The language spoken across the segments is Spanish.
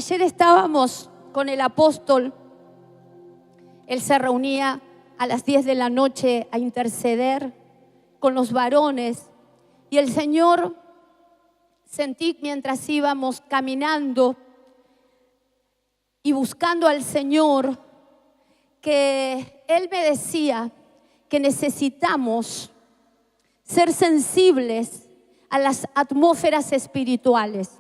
Ayer estábamos con el apóstol. Él se reunía a las 10 de la noche a interceder con los varones. Y el Señor, sentí mientras íbamos caminando y buscando al Señor, que Él me decía que necesitamos ser sensibles a las atmósferas espirituales,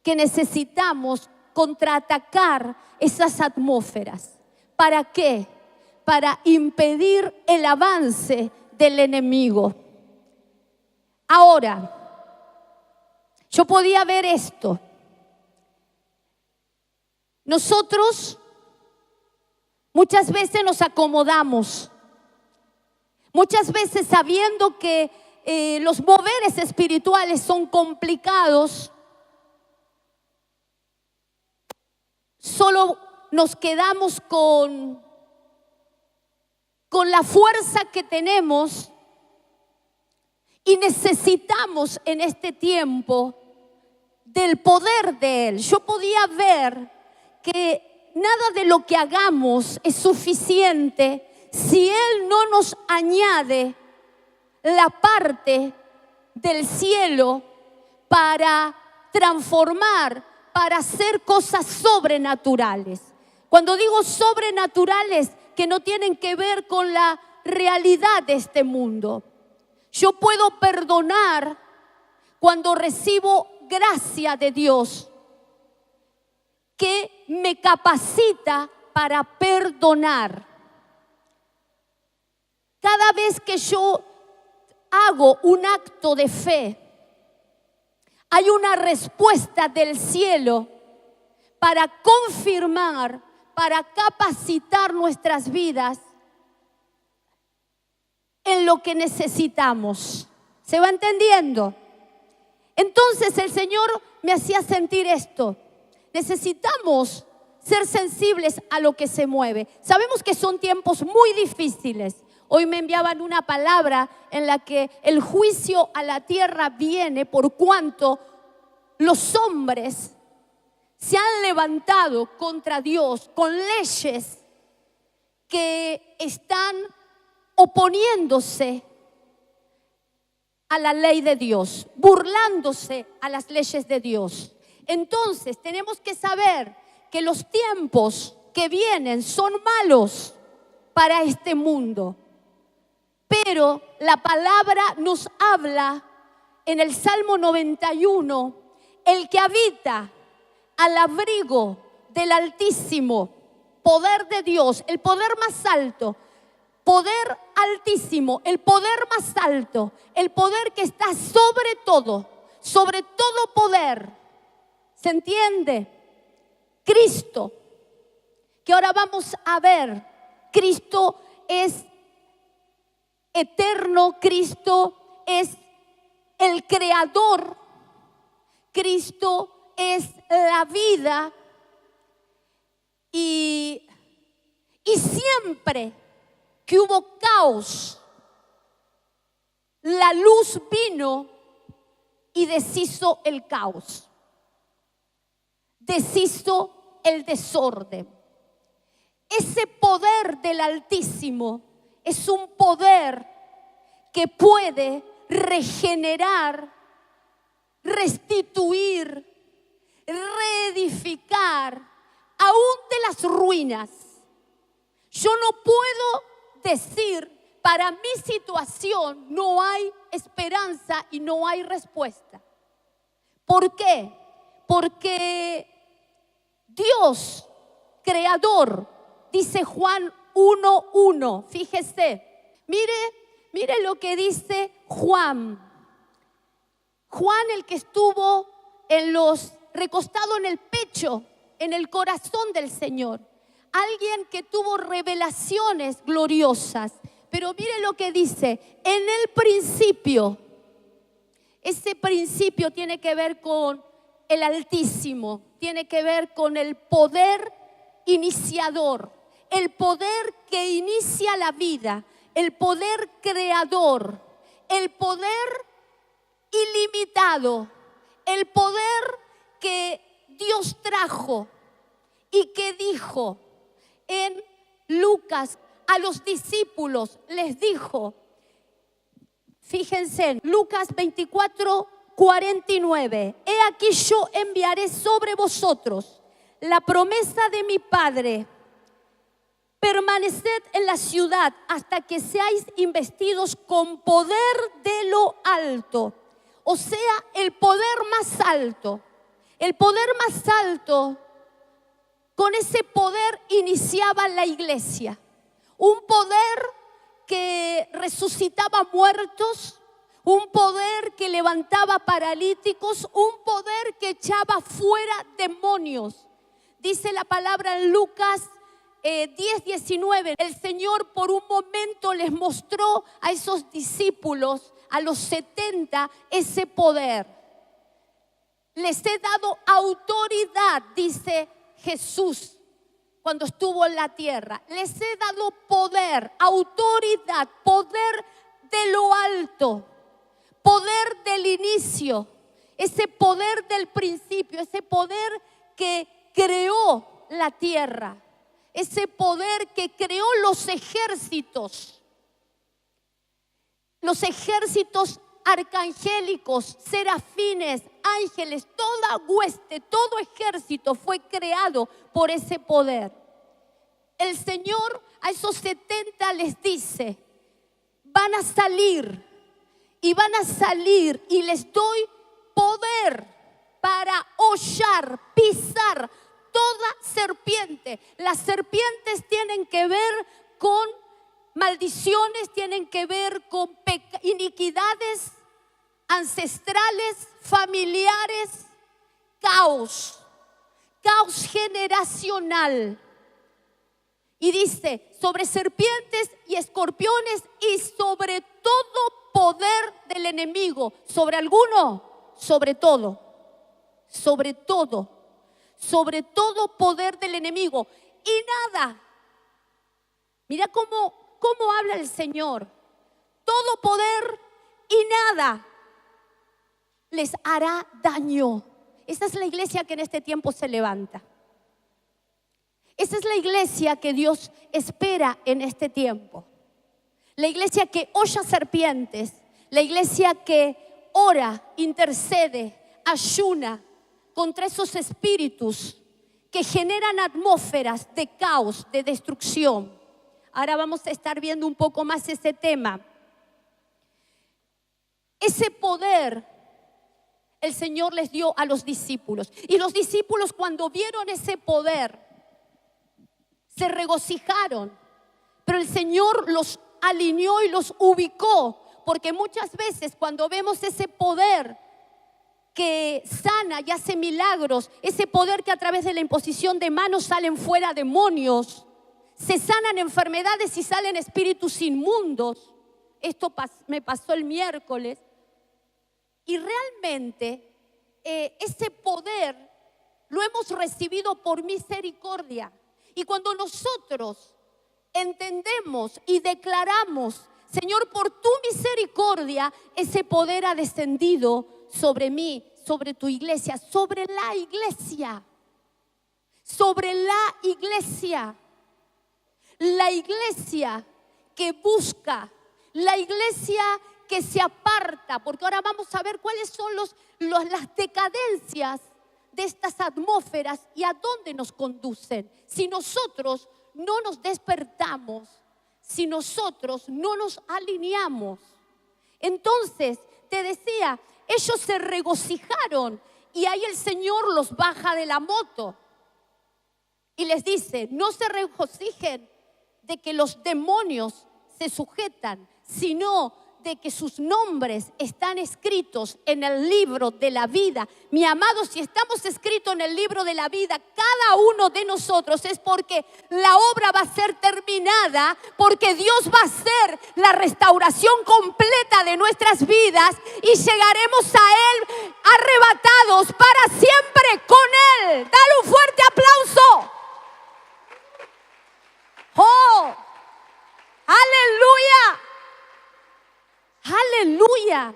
que necesitamos contraatacar esas atmósferas. ¿Para qué? Para impedir el avance del enemigo. Ahora, yo podía ver esto. Nosotros muchas veces nos acomodamos, muchas veces sabiendo que los moveres espirituales son complicados, solo nos quedamos con la fuerza que tenemos y necesitamos en este tiempo del poder de Él. Yo podía ver que nada de lo que hagamos es suficiente si Él no nos añade la parte del cielo para transformar, para hacer cosas sobrenaturales. Cuando digo sobrenaturales, que no tienen que ver con la realidad de este mundo. Yo puedo perdonar cuando recibo gracia de Dios, que me capacita para perdonar. Cada vez que yo hago un acto de fe, hay una respuesta del cielo para confirmar, para capacitar nuestras vidas en lo que necesitamos. ¿Se va entendiendo? Entonces el Señor me hacía sentir esto. Necesitamos ser sensibles a lo que se mueve. Sabemos que son tiempos muy difíciles. Hoy me enviaban una palabra en la que el juicio a la tierra viene por cuanto los hombres se han levantado contra Dios con leyes que están oponiéndose a la ley de Dios, burlándose a las leyes de Dios. Entonces tenemos que saber que los tiempos que vienen son malos para este mundo. Pero la palabra nos habla en el Salmo 91, el que habita al abrigo del Altísimo, poder de Dios, el poder más alto, poder altísimo, el poder más alto, el poder que está sobre todo poder. ¿Se entiende? Cristo, que ahora vamos a ver, Cristo es eterno, Cristo es el creador, Cristo es la vida y siempre que hubo caos, la luz vino y deshizo el caos, deshizo el desorden. Ese poder del Altísimo es un poder que puede regenerar, restituir, reedificar, aún de las ruinas. Yo no puedo decir, para mi situación no hay esperanza y no hay respuesta. ¿Por qué? Porque Dios, creador, dice Juan 1:1, fíjese, mire lo que dice Juan. Juan, el que estuvo recostado en el pecho, en el corazón del Señor. Alguien que tuvo revelaciones gloriosas. Pero mire lo que dice, en el principio. Ese principio tiene que ver con el Altísimo, tiene que ver con el poder iniciador, el poder que inicia la vida, el poder creador, el poder ilimitado, el poder que Dios trajo y que dijo en Lucas a los discípulos, les dijo, fíjense en Lucas 24:49, he aquí yo enviaré sobre vosotros la promesa de mi Padre. Permaneced en la ciudad hasta que seáis investidos con poder de lo alto. O sea, el poder más alto. El poder más alto, con ese poder iniciaba la iglesia. Un poder que resucitaba muertos, un poder que levantaba paralíticos, un poder que echaba fuera demonios. Dice la palabra en Lucas 10:19, el Señor por un momento les mostró a esos discípulos, a los 70, ese poder. Les he dado autoridad, dice Jesús cuando estuvo en la tierra. Les he dado poder, autoridad, poder de lo alto, poder del inicio, ese poder del principio, ese poder que creó la tierra. Ese poder que creó los ejércitos arcangélicos, serafines, ángeles, toda hueste, todo ejército fue creado por ese poder. El Señor a esos 70 les dice, van a salir y les doy poder para hollar, pisar toda serpiente. Las serpientes tienen que ver con maldiciones, tienen que ver con iniquidades ancestrales, familiares, caos generacional. Y dice, sobre serpientes y escorpiones y sobre todo poder del enemigo. ¿Sobre alguno? Sobre todo poder del enemigo. Y nada, mira cómo habla el Señor. Todo poder y nada les hará daño. Esa es la iglesia que en este tiempo se levanta. Esa es la iglesia que Dios espera en este tiempo. La iglesia que holla serpientes, la iglesia que ora, intercede, ayuna contra esos espíritus que generan atmósferas de caos, de destrucción. Ahora vamos a estar viendo un poco más ese tema. Ese poder el Señor les dio a los discípulos. Y los discípulos, cuando vieron ese poder, se regocijaron. Pero el Señor los alineó y los ubicó. Porque muchas veces cuando vemos ese poder que sana y hace milagros, ese poder que a través de la imposición de manos salen fuera demonios, se sanan enfermedades y salen espíritus inmundos. Esto me pasó el miércoles. Y realmente ese poder lo hemos recibido por misericordia. Y cuando nosotros entendemos y declaramos, Señor, por tu misericordia, ese poder ha descendido sobre mí, sobre tu iglesia, sobre la iglesia. La iglesia que busca, la iglesia que se aparta, porque ahora vamos a ver cuáles son las decadencias de estas atmósferas y a dónde nos conducen. Si nosotros no nos despertamos, si nosotros no nos alineamos. Entonces, te decía, ellos se regocijaron y ahí el Señor los baja de la moto y les dice, no se regocijen de que los demonios se sujetan, sino de que sus nombres están escritos en el libro de la vida. Mi amado, si estamos escritos en el libro de la vida, cada uno de nosotros, es porque la obra va a ser terminada, porque Dios va a hacer la restauración completa de nuestras vidas y llegaremos a Él arrebatados para siempre con Él. Dale un fuerte aplauso. ¡Oh! ¡Aleluya! ¡Aleluya!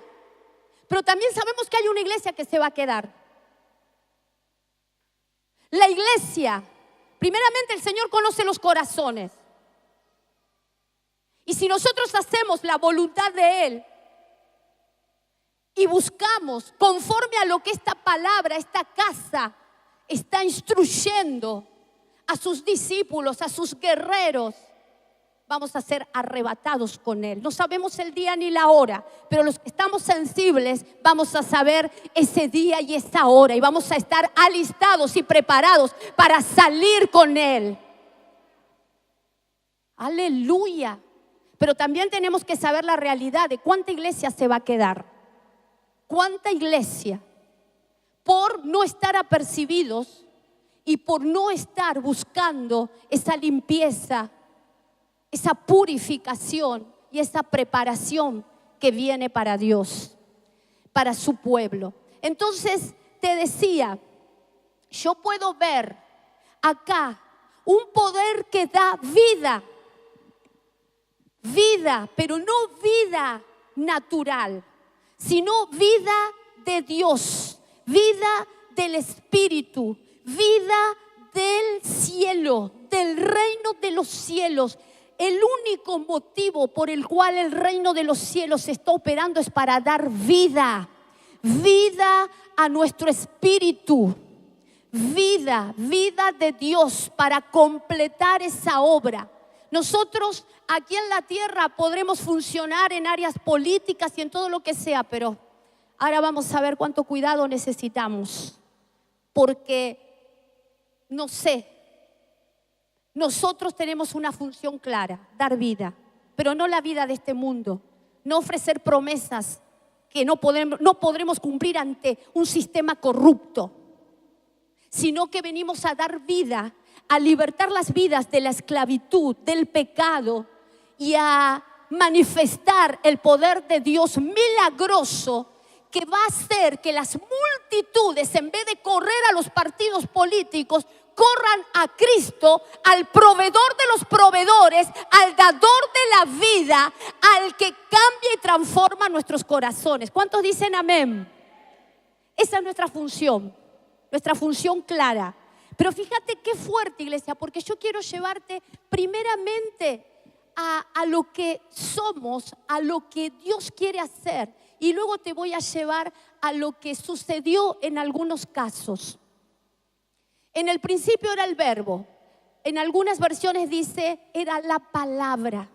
Pero también sabemos que hay una iglesia que se va a quedar. La iglesia, primeramente el Señor conoce los corazones. Y si nosotros hacemos la voluntad de Él y buscamos conforme a lo que esta palabra, esta casa está instruyendo a sus discípulos, a sus guerreros, vamos a ser arrebatados con Él. No sabemos el día ni la hora, pero los que estamos sensibles vamos a saber ese día y esa hora y vamos a estar alistados y preparados para salir con Él. Aleluya. Pero también tenemos que saber la realidad de cuánta iglesia se va a quedar. Cuánta iglesia, por no estar apercibidos y por no estar buscando esa limpieza, esa purificación y esa preparación que viene para Dios, para su pueblo. Entonces te decía, yo puedo ver acá un poder que da vida. Vida, pero no vida natural, sino vida de Dios, vida del Espíritu, vida del cielo, del reino de los cielos. El único motivo por el cual el reino de los cielos está operando es para dar vida, vida a nuestro espíritu, vida de Dios para completar esa obra. Nosotros aquí en la tierra podremos funcionar en áreas políticas y en todo lo que sea, pero ahora vamos a ver cuánto cuidado necesitamos, porque no sé, nosotros tenemos una función clara, dar vida, pero no la vida de este mundo, no ofrecer promesas que no podremos cumplir ante un sistema corrupto, sino que venimos a dar vida, a libertar las vidas de la esclavitud, del pecado y a manifestar el poder de Dios milagroso que va a hacer que las multitudes, en vez de correr a los partidos políticos, corran a Cristo, al proveedor de los proveedores, al dador de la vida, al que cambia y transforma nuestros corazones. ¿Cuántos dicen amén? Esa es nuestra función clara. Pero fíjate qué fuerte, iglesia, porque yo quiero llevarte primeramente a lo que somos, a lo que Dios quiere hacer, y luego te voy a llevar a lo que sucedió en algunos casos. En el principio era el verbo, en algunas versiones dice era la palabra.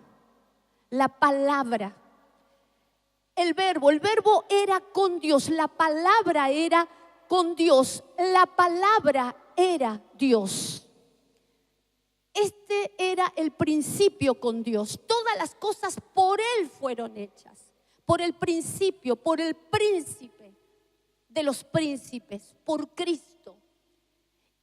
El verbo era con Dios, la palabra era con Dios, la palabra era Dios. Este era el principio con Dios. Todas las cosas por Él fueron hechas. Por el principio, por el príncipe de los príncipes, por Cristo.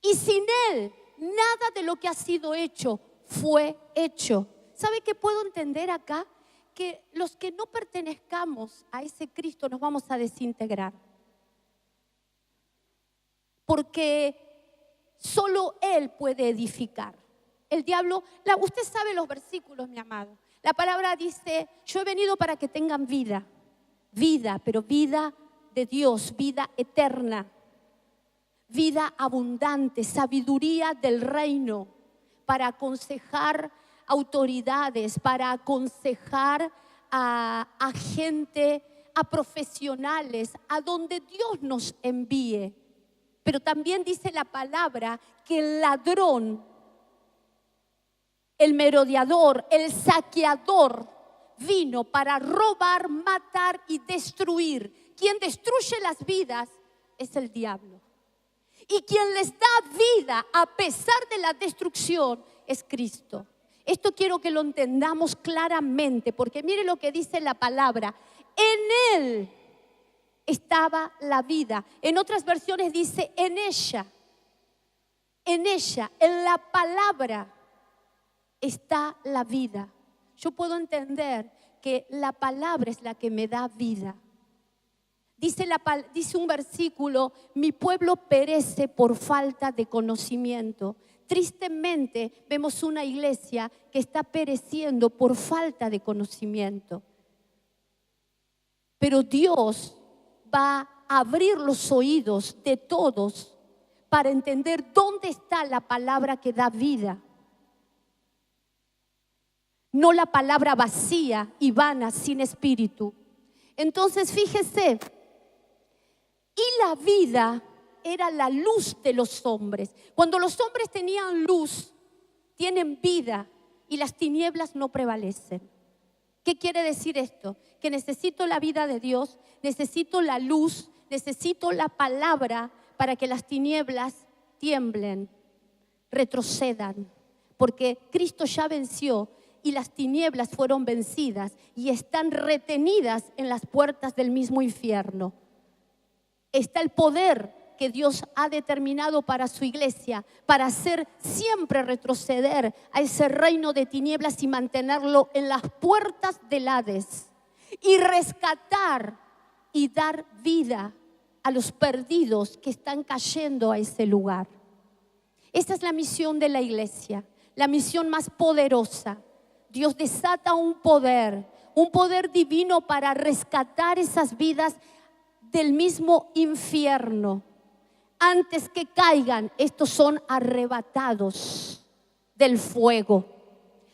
Y sin Él, nada de lo que ha sido hecho fue hecho. ¿Sabe qué puedo entender acá? Que los que no pertenezcamos a ese Cristo nos vamos a desintegrar. Porque solo Él puede edificar. El diablo, usted sabe los versículos, mi amado. La palabra dice, yo he venido para que tengan vida, pero vida de Dios, vida eterna, vida abundante, sabiduría del reino, para aconsejar autoridades, para aconsejar a gente, a profesionales, a donde Dios nos envíe. Pero también dice la palabra que el ladrón, el merodeador, el saqueador vino para robar, matar y destruir. Quien destruye las vidas es el diablo. Y quien les da vida a pesar de la destrucción es Cristo. Esto quiero que lo entendamos claramente, porque mire lo que dice la palabra. En Él estaba la vida. En otras versiones dice en ella, en la palabra está la vida. Yo puedo entender que la palabra es la que me da vida. Dice un versículo, mi pueblo perece por falta de conocimiento. Tristemente vemos una iglesia que está pereciendo por falta de conocimiento. Pero Dios va a abrir los oídos de todos para entender dónde está la palabra que da vida. No la palabra vacía y vana, sin espíritu. Entonces fíjese, y la vida era la luz de los hombres. Cuando los hombres tenían luz, tienen vida y las tinieblas no prevalecen. ¿Qué quiere decir esto? Que necesito la vida de Dios, necesito la luz, necesito la palabra para que las tinieblas tiemblen, retrocedan, porque Cristo ya venció y las tinieblas fueron vencidas y están retenidas en las puertas del mismo infierno. Está el poder que Dios ha determinado para su iglesia, para hacer siempre retroceder a ese reino de tinieblas y mantenerlo en las puertas del Hades, y rescatar y dar vida a los perdidos que están cayendo a ese lugar. Esta es la misión de la iglesia, la misión más poderosa. Dios desata un poder divino para rescatar esas vidas del mismo infierno. Antes que caigan, estos son arrebatados del fuego.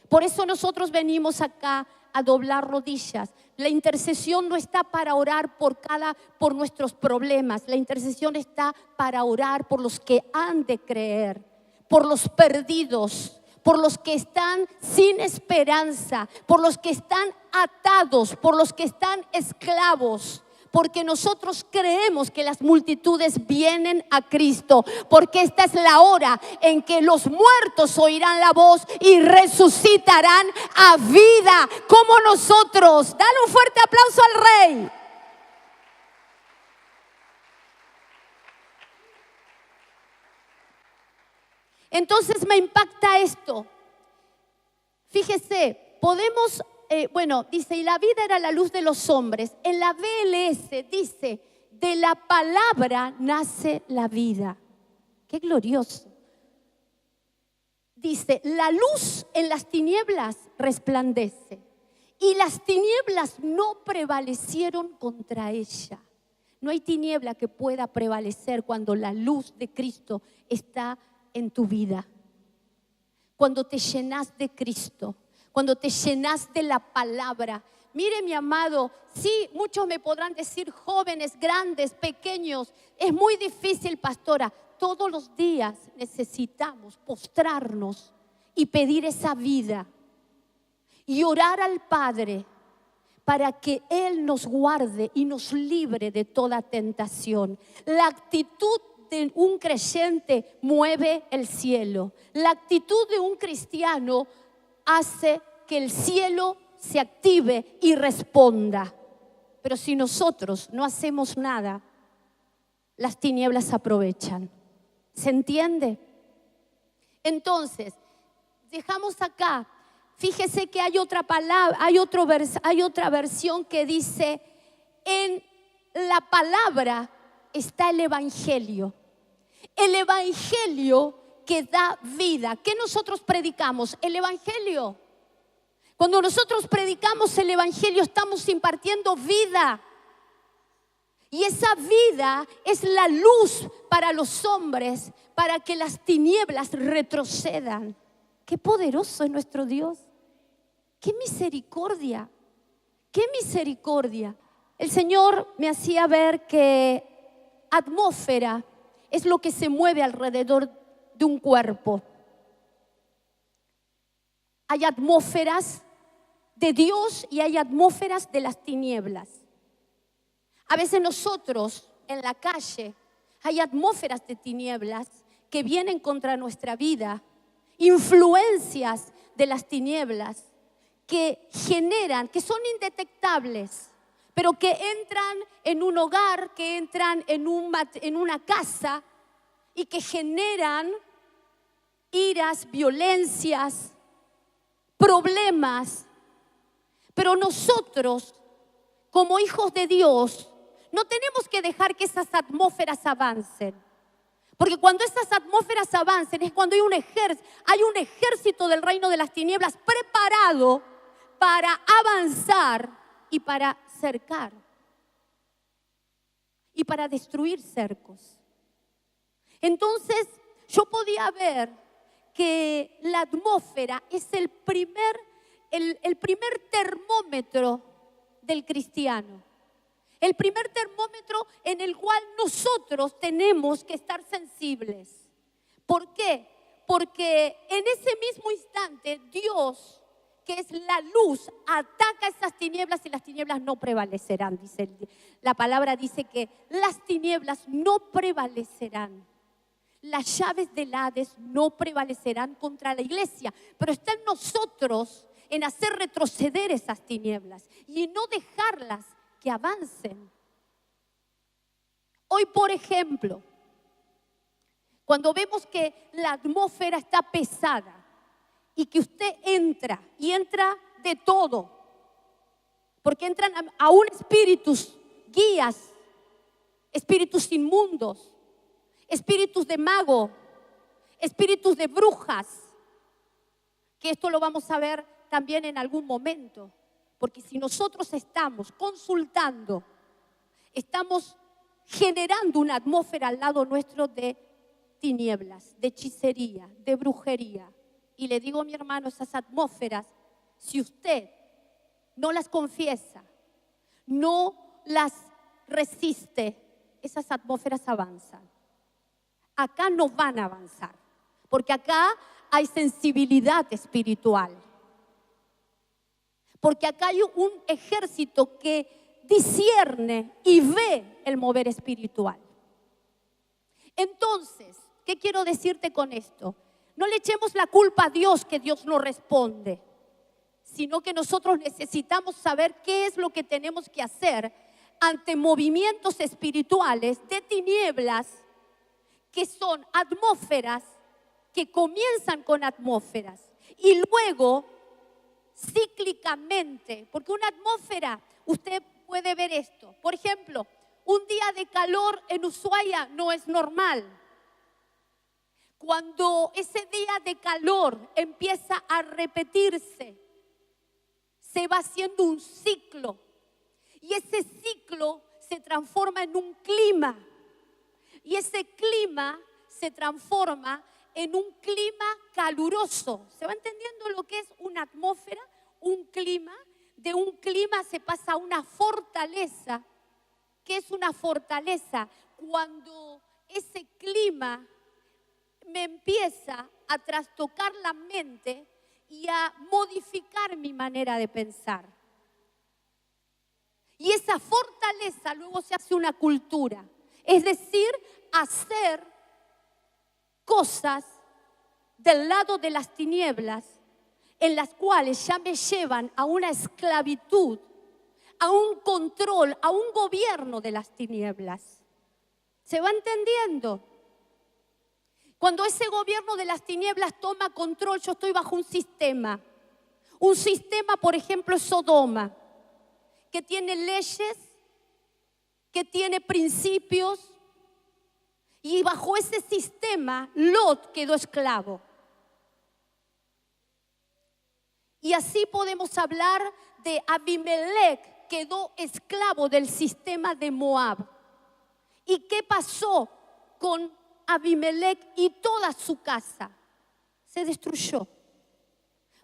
Por eso nosotros venimos acá a doblar rodillas. La intercesión no está para orar por nuestros problemas. La intercesión está para orar por los que han de creer, por los perdidos, por los que están sin esperanza, por los que están atados, por los que están esclavos. Porque nosotros creemos que las multitudes vienen a Cristo, porque esta es la hora en que los muertos oirán la voz y resucitarán a vida como nosotros. Dale un fuerte aplauso al Rey. Entonces me impacta esto. Fíjese, podemos, dice, y la vida era la luz de los hombres. En la BLS dice, de la palabra nace la vida. Qué glorioso. Dice, la luz en las tinieblas resplandece, y las tinieblas no prevalecieron contra ella. No hay tiniebla que pueda prevalecer cuando la luz de Cristo está en tu vida. Cuando te llenas de Cristo, cuando te llenas de la palabra. Mire, mi amado, sí, muchos me podrán decir, jóvenes, grandes, pequeños, es muy difícil, pastora. Todos los días necesitamos postrarnos y pedir esa vida y orar al Padre para que Él nos guarde y nos libre de toda tentación. La actitud de un creyente mueve el cielo. La actitud de un cristiano hace que el cielo se active y responda. Pero si nosotros no hacemos nada, las tinieblas aprovechan. ¿Se entiende? Entonces, dejamos acá. Fíjese que hay otra palabra, hay otra versión que dice, en la palabra está el evangelio. El evangelio que da vida. ¿Qué nosotros predicamos? El evangelio. Cuando nosotros predicamos el evangelio, estamos impartiendo vida. Y esa vida es la luz para los hombres, para que las tinieblas retrocedan. Qué poderoso es nuestro Dios. Qué misericordia. Qué misericordia. El Señor me hacía ver que atmósfera es lo que se mueve alrededor de un cuerpo. Hay atmósferas de Dios y hay atmósferas de las tinieblas. A veces nosotros en la calle hay atmósferas de tinieblas que vienen contra nuestra vida, influencias de las tinieblas que generan, que son indetectables, pero que entran en un hogar, que entran en una casa y que generan iras, violencias, problemas. Pero nosotros, como hijos de Dios, no tenemos que dejar que esas atmósferas avancen. Porque cuando esas atmósferas avancen es cuando hay un ejército del reino de las tinieblas preparado para avanzar y para cercar y para destruir cercos. Entonces yo podía ver que la atmósfera es el primer termómetro del cristiano. El primer termómetro en el cual nosotros tenemos que estar sensibles. ¿Por qué? Porque en ese mismo instante Dios, que es la luz, ataca esas tinieblas y las tinieblas no prevalecerán. La palabra dice que las tinieblas no prevalecerán. Las llaves del Hades no prevalecerán contra la iglesia, pero está en nosotros en hacer retroceder esas tinieblas y no dejarlas que avancen. Hoy, por ejemplo, cuando vemos que la atmósfera está pesada y que usted entra y entra de todo, porque entran aún espíritus, guías, espíritus inmundos, espíritus de mago, espíritus de brujas, que esto lo vamos a ver también en algún momento, porque si nosotros estamos consultando, estamos generando una atmósfera al lado nuestro de tinieblas, de hechicería, de brujería. Y le digo a mi hermano, esas atmósferas, si usted no las confiesa, no las resiste, esas atmósferas avanzan. Acá no van a avanzar, porque acá hay sensibilidad espiritual. Porque acá hay un ejército que discierne y ve el mover espiritual. Entonces, ¿qué quiero decirte con esto? No le echemos la culpa a Dios que Dios no responde, sino que nosotros necesitamos saber qué es lo que tenemos que hacer ante movimientos espirituales de tinieblas, que son atmósferas que comienzan con atmósferas y luego cíclicamente, porque una atmósfera, usted puede ver esto, por ejemplo, un día de calor en Ushuaia no es normal. Cuando ese día de calor empieza a repetirse, se va haciendo un ciclo y ese ciclo se transforma en un clima y ese clima se transforma en un clima caluroso. ¿Se va entendiendo lo que es una atmósfera? Un clima, de un clima se pasa a una fortaleza. ¿Qué es una fortaleza? Cuando ese clima me empieza a trastocar la mente y a modificar mi manera de pensar. Y esa fortaleza luego se hace una cultura, es decir, hacer cosas del lado de las tinieblas en las cuales ya me llevan a una esclavitud, a un control, a un gobierno de las tinieblas. ¿Se va entendiendo? Cuando ese gobierno de las tinieblas toma control, yo estoy bajo un sistema. Un sistema, por ejemplo, es Sodoma, que tiene leyes, que tiene principios, y bajo ese sistema Lot quedó esclavo. Y así podemos hablar de Abimelech, quedó esclavo del sistema de Moab. ¿Y qué pasó con Abimelech y toda su casa? Se destruyó,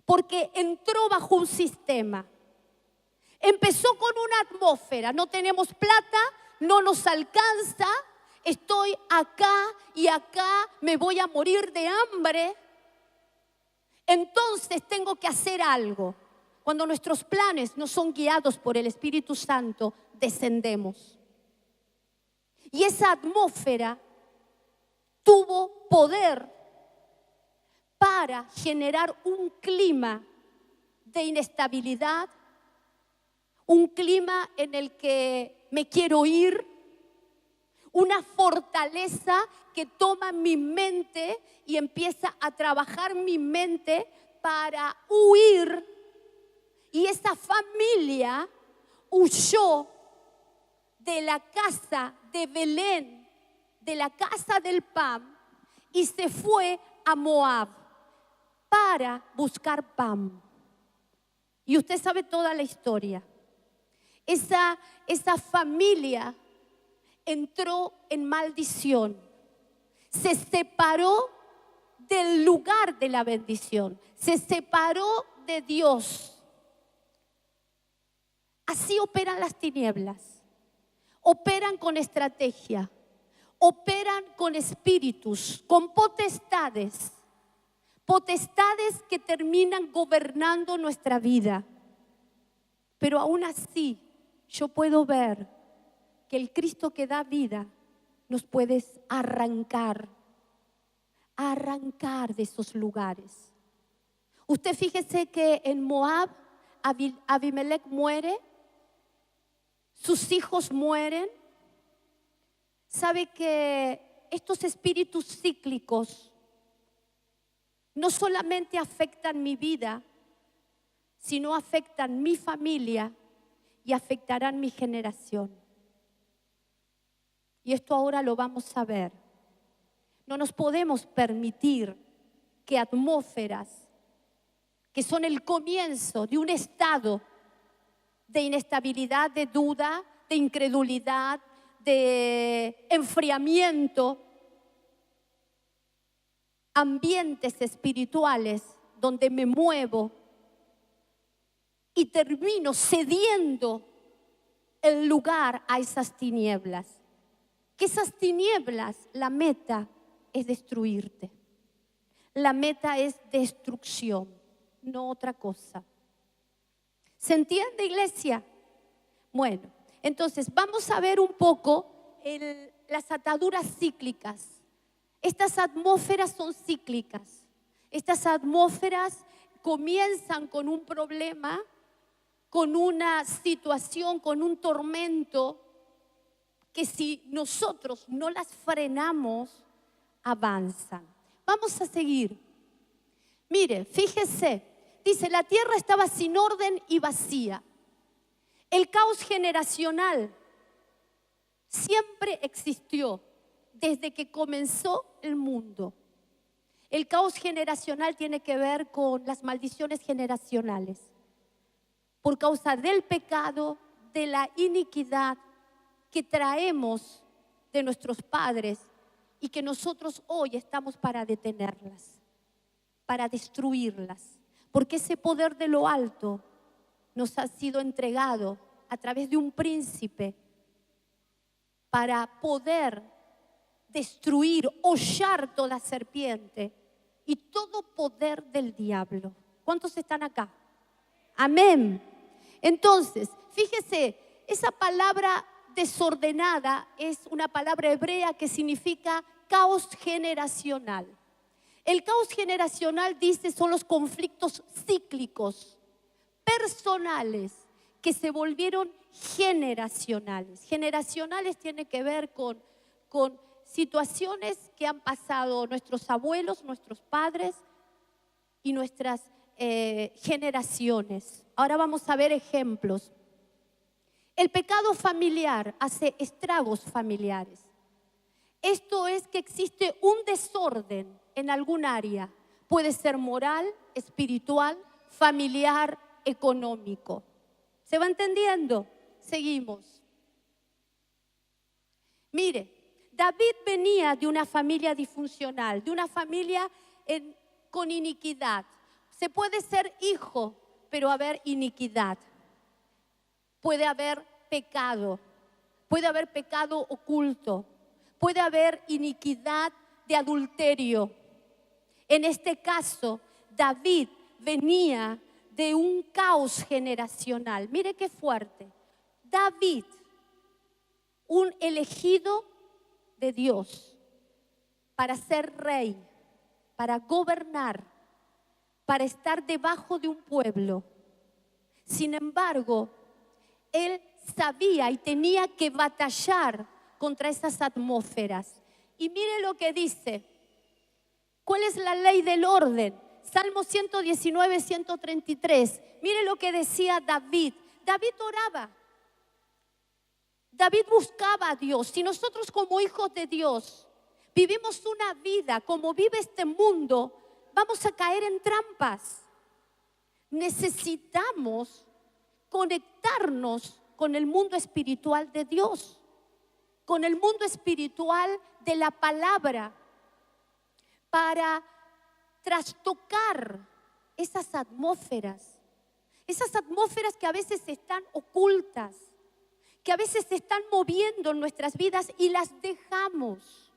porque entró bajo un sistema. Empezó con una atmósfera, no tenemos plata, no nos alcanza, estoy acá y acá, me voy a morir de hambre. Entonces tengo que hacer algo. Cuando nuestros planes no son guiados por el Espíritu Santo, descendemos. Y esa atmósfera tuvo poder para generar un clima de inestabilidad, un clima en el que me quiero ir, una fortaleza que toma mi mente y empieza a trabajar mi mente para huir. Y esa familia huyó de la casa de Belén, de la casa del pan, y se fue a Moab para buscar pan. Y usted sabe toda la historia. Esa familia entró en maldición. se separó del lugar de la bendición, se separó de Dios. Así operan las tinieblas, operan con estrategia, operan con espíritus, con potestades que terminan gobernando nuestra vida. Pero aún así, yo puedo ver que el Cristo que da vida nos puede arrancar de esos lugares. Usted fíjese que en Moab, Abimelech muere, sus hijos mueren. Sabe que estos espíritus cíclicos no solamente afectan mi vida, sino afectan mi familia y afectarán mi generación. Y esto ahora lo vamos a ver. No nos podemos permitir que atmósferas que son el comienzo de un estado de inestabilidad, de duda, de incredulidad, de enfriamiento, ambientes espirituales donde me muevo y termino cediendo el lugar a esas tinieblas. Que esas tinieblas, la meta es destruirte. La meta es destrucción, no otra cosa. ¿Se entiende, iglesia? Bueno, entonces vamos a ver un poco las ataduras cíclicas. Estas atmósferas son cíclicas. Estas atmósferas comienzan con un problema, con una situación, con un tormento, que si nosotros no las frenamos, avanzan. Vamos a seguir. Mire, fíjese, dice, la tierra estaba sin orden y vacía. El caos generacional siempre existió desde que comenzó el mundo. El caos generacional tiene que ver con las maldiciones generacionales. Por causa del pecado, de la iniquidad que traemos de nuestros padres y que nosotros hoy estamos para detenerlas, para destruirlas. Porque ese poder de lo alto nos ha sido entregado a través de un príncipe para poder destruir, hollar toda serpiente y todo poder del diablo. ¿Cuántos están acá? Amén. Entonces, fíjese, esa palabra desordenada es una palabra hebrea que significa caos generacional. El caos generacional, dice, son los conflictos cíclicos, personales, que se volvieron generacionales. Generacionales tiene que ver con situaciones que han pasado nuestros abuelos, nuestros padres y nuestras generaciones. Ahora vamos a ver ejemplos. El pecado familiar hace estragos familiares. Esto es que existe un desorden en algún área. Puede ser moral, espiritual, familiar, económico. ¿Se va entendiendo? Seguimos. Mire, David venía de una familia disfuncional, de una familia con iniquidad. Se puede ser hijo, pero haber iniquidad. Puede haber pecado oculto, puede haber iniquidad de adulterio. En este caso, David venía de un caos generacional. Mire qué fuerte. David, un elegido de Dios para ser rey, para gobernar, para estar debajo de un pueblo. Sin embargo, él sabía y tenía que batallar contra esas atmósferas. Y mire lo que dice. ¿Cuál es la ley del orden? Salmo 119, 133. Mire lo que decía David. David oraba. David buscaba a Dios. Si nosotros como hijos de Dios vivimos una vida como vive este mundo, vamos a caer en trampas. Necesitamos conectarnos con el mundo espiritual de Dios, con el mundo espiritual de la palabra, para trastocar esas atmósferas que a veces están ocultas, que a veces se están moviendo en nuestras vidas y las dejamos.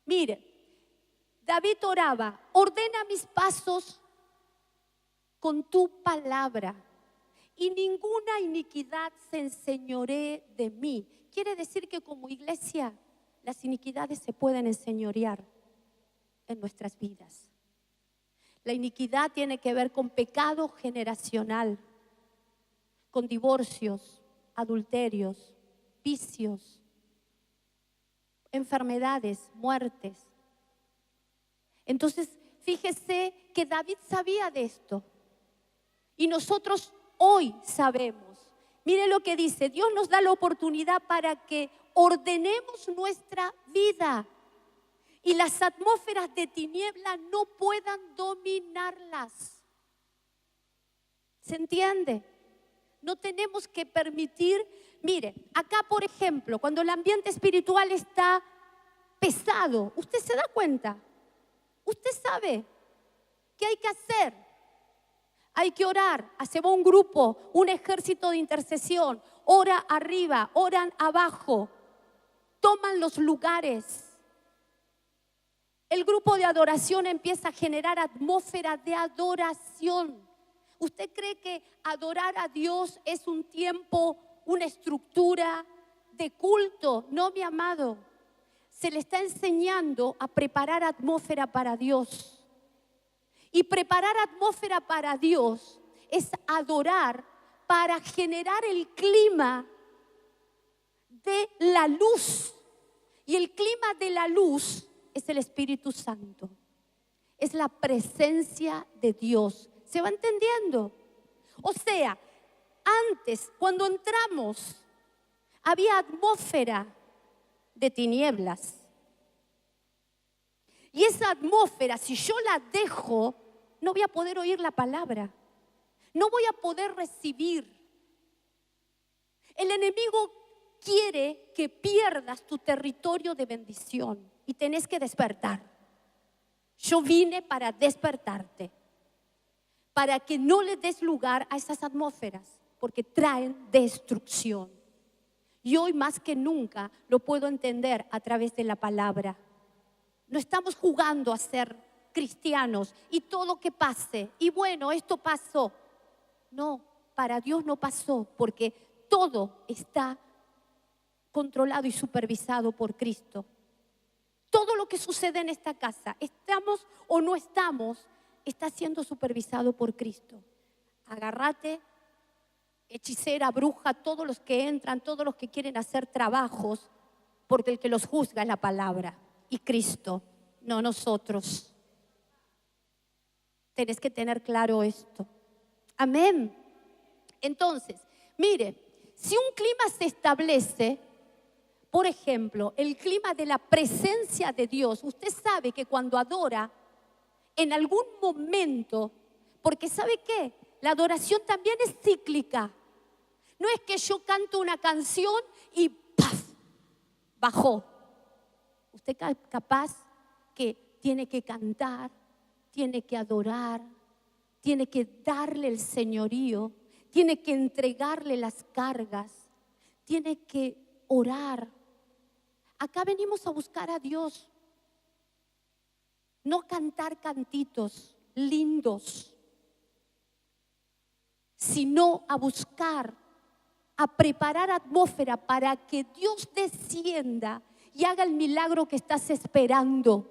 Mire, David oraba: ordena mis pasos con tu palabra y ninguna iniquidad se enseñoree de mí. Quiere decir que como iglesia las iniquidades se pueden enseñorear en nuestras vidas. La iniquidad tiene que ver con pecado generacional, con divorcios, adulterios, vicios, enfermedades, muertes. Entonces, fíjese que David sabía de esto y nosotros hoy sabemos. Mire lo que dice: Dios nos da la oportunidad para que ordenemos nuestra vida y las atmósferas de tiniebla no puedan dominarlas. ¿Se entiende? No tenemos que permitir. Mire, acá por ejemplo, cuando el ambiente espiritual está pesado, ¿usted se da cuenta? Usted sabe qué hay que hacer. Hay que orar. Se va un grupo, un ejército de intercesión. Ora arriba, oran abajo. Toman los lugares. El grupo de adoración empieza a generar atmósfera de adoración. ¿Usted cree que adorar a Dios es un tiempo, una estructura de culto? No, mi amado. Se le está enseñando a preparar atmósfera para Dios. Y preparar atmósfera para Dios es adorar para generar el clima de la luz. Y el clima de la luz es el Espíritu Santo. Es la presencia de Dios. ¿Se va entendiendo? O sea, antes, cuando entramos, había atmósfera de tinieblas. Y esa atmósfera, si yo la dejo, no voy a poder oír la palabra. No voy a poder recibir. El enemigo quiere que pierdas tu territorio de bendición y tenés que despertar. Yo vine para despertarte, para que no le des lugar a esas atmósferas, porque traen destrucción. Y hoy más que nunca lo puedo entender a través de la palabra. No estamos jugando a ser cristianos y todo que pase. Y bueno, esto pasó. No, para Dios no pasó, porque todo está controlado y supervisado por Cristo. Todo lo que sucede en esta casa, estamos o no estamos, está siendo supervisado por Cristo. Agárrate, hechicera, bruja, todos los que entran, todos los que quieren hacer trabajos, porque el que los juzga es la palabra y Cristo, no nosotros. Tenés que tener claro esto. Amén. Entonces, mire, si un clima se establece, por ejemplo, el clima de la presencia de Dios, usted sabe que cuando adora, en algún momento, porque ¿sabe qué? La adoración también es cíclica. No es que yo canto una canción y ¡paf! Bajó. Usted capaz que tiene que cantar, tiene que adorar, tiene que darle el señorío, tiene que entregarle las cargas, tiene que orar. Acá venimos a buscar a Dios, no cantar cantitos lindos, sino a buscar, a preparar atmósfera para que Dios descienda y haga el milagro que estás esperando.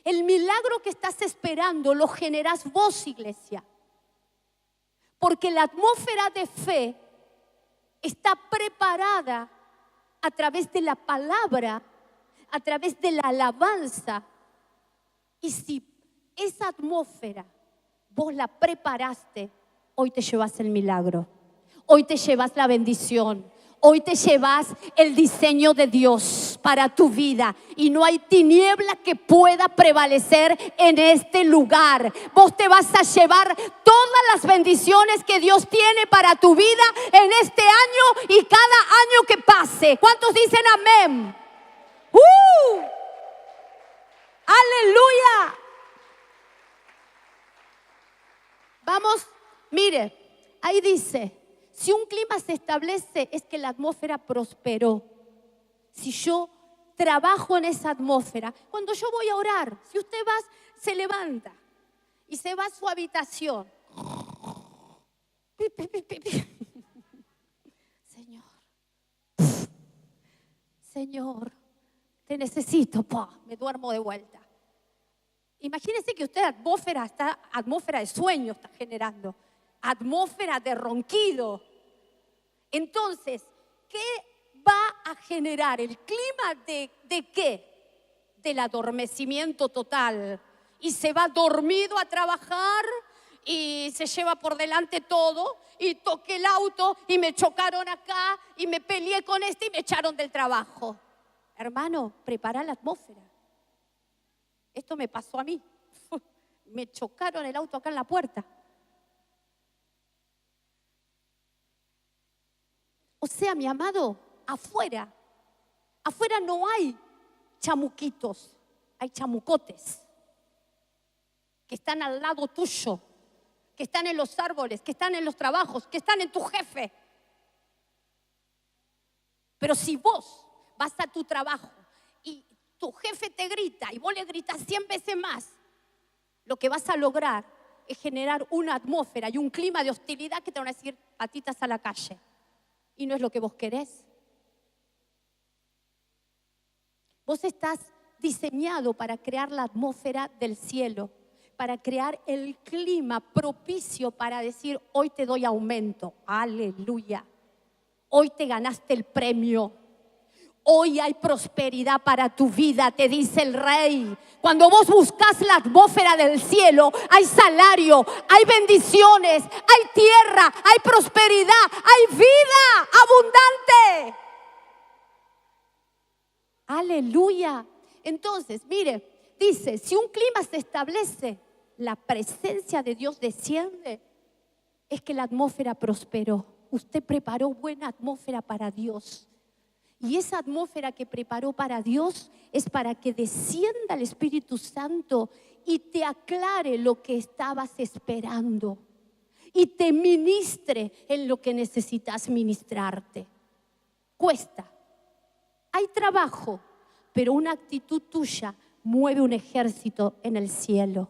El milagro que estás esperando lo generas vos, iglesia. Porque la atmósfera de fe está preparada a través de la palabra, a través de la alabanza. Y si esa atmósfera vos la preparaste, hoy te llevas el milagro. Hoy te llevas la bendición. Hoy te llevas el diseño de Dios para tu vida y no hay tiniebla que pueda prevalecer en este lugar. Vos te vas a llevar todas las bendiciones que Dios tiene para tu vida en este año y cada año que pase. ¿Cuántos dicen amén? Aleluya. Vamos, mire, ahí dice, si un clima se establece es que la atmósfera prosperó. Si yo trabajo en esa atmósfera, cuando yo voy a orar, si usted va, se levanta y se va a su habitación. Señor, te necesito, me duermo de vuelta. Imagínese que usted atmósfera de sueño está generando, atmósfera de ronquido. Entonces, ¿qué va a generar? ¿El clima de qué? Del adormecimiento total. Y se va dormido a trabajar y se lleva por delante todo y toqué el auto y me chocaron acá y me peleé con y me echaron del trabajo. Hermano, prepara la atmósfera. Esto me pasó a mí. Me chocaron el auto acá en la puerta. O sea, mi amado, afuera no hay chamuquitos, hay chamucotes que están al lado tuyo, que están en los árboles, que están en los trabajos, que están en tu jefe. Pero si vos vas a tu trabajo y tu jefe te grita y vos le gritas 100 veces más, lo que vas a lograr es generar una atmósfera y un clima de hostilidad que te van a decir patitas a la calle. Y no es lo que vos querés. Vos estás diseñado para crear la atmósfera del cielo, para crear el clima propicio para decir, hoy te doy aumento. Aleluya. Hoy te ganaste el premio. Hoy hay prosperidad para tu vida, te dice el Rey. Cuando vos buscas la atmósfera del cielo, hay salario, hay bendiciones, hay tierra, hay prosperidad, hay vida abundante. Aleluya. Entonces, mire, dice, si un clima se establece, la presencia de Dios desciende, es que la atmósfera prosperó. Usted preparó buena atmósfera para Dios. Y esa atmósfera que preparó para Dios es para que descienda el Espíritu Santo y te aclare lo que estabas esperando y te ministre en lo que necesitas ministrarte. Cuesta, hay trabajo, pero una actitud tuya mueve un ejército en el cielo.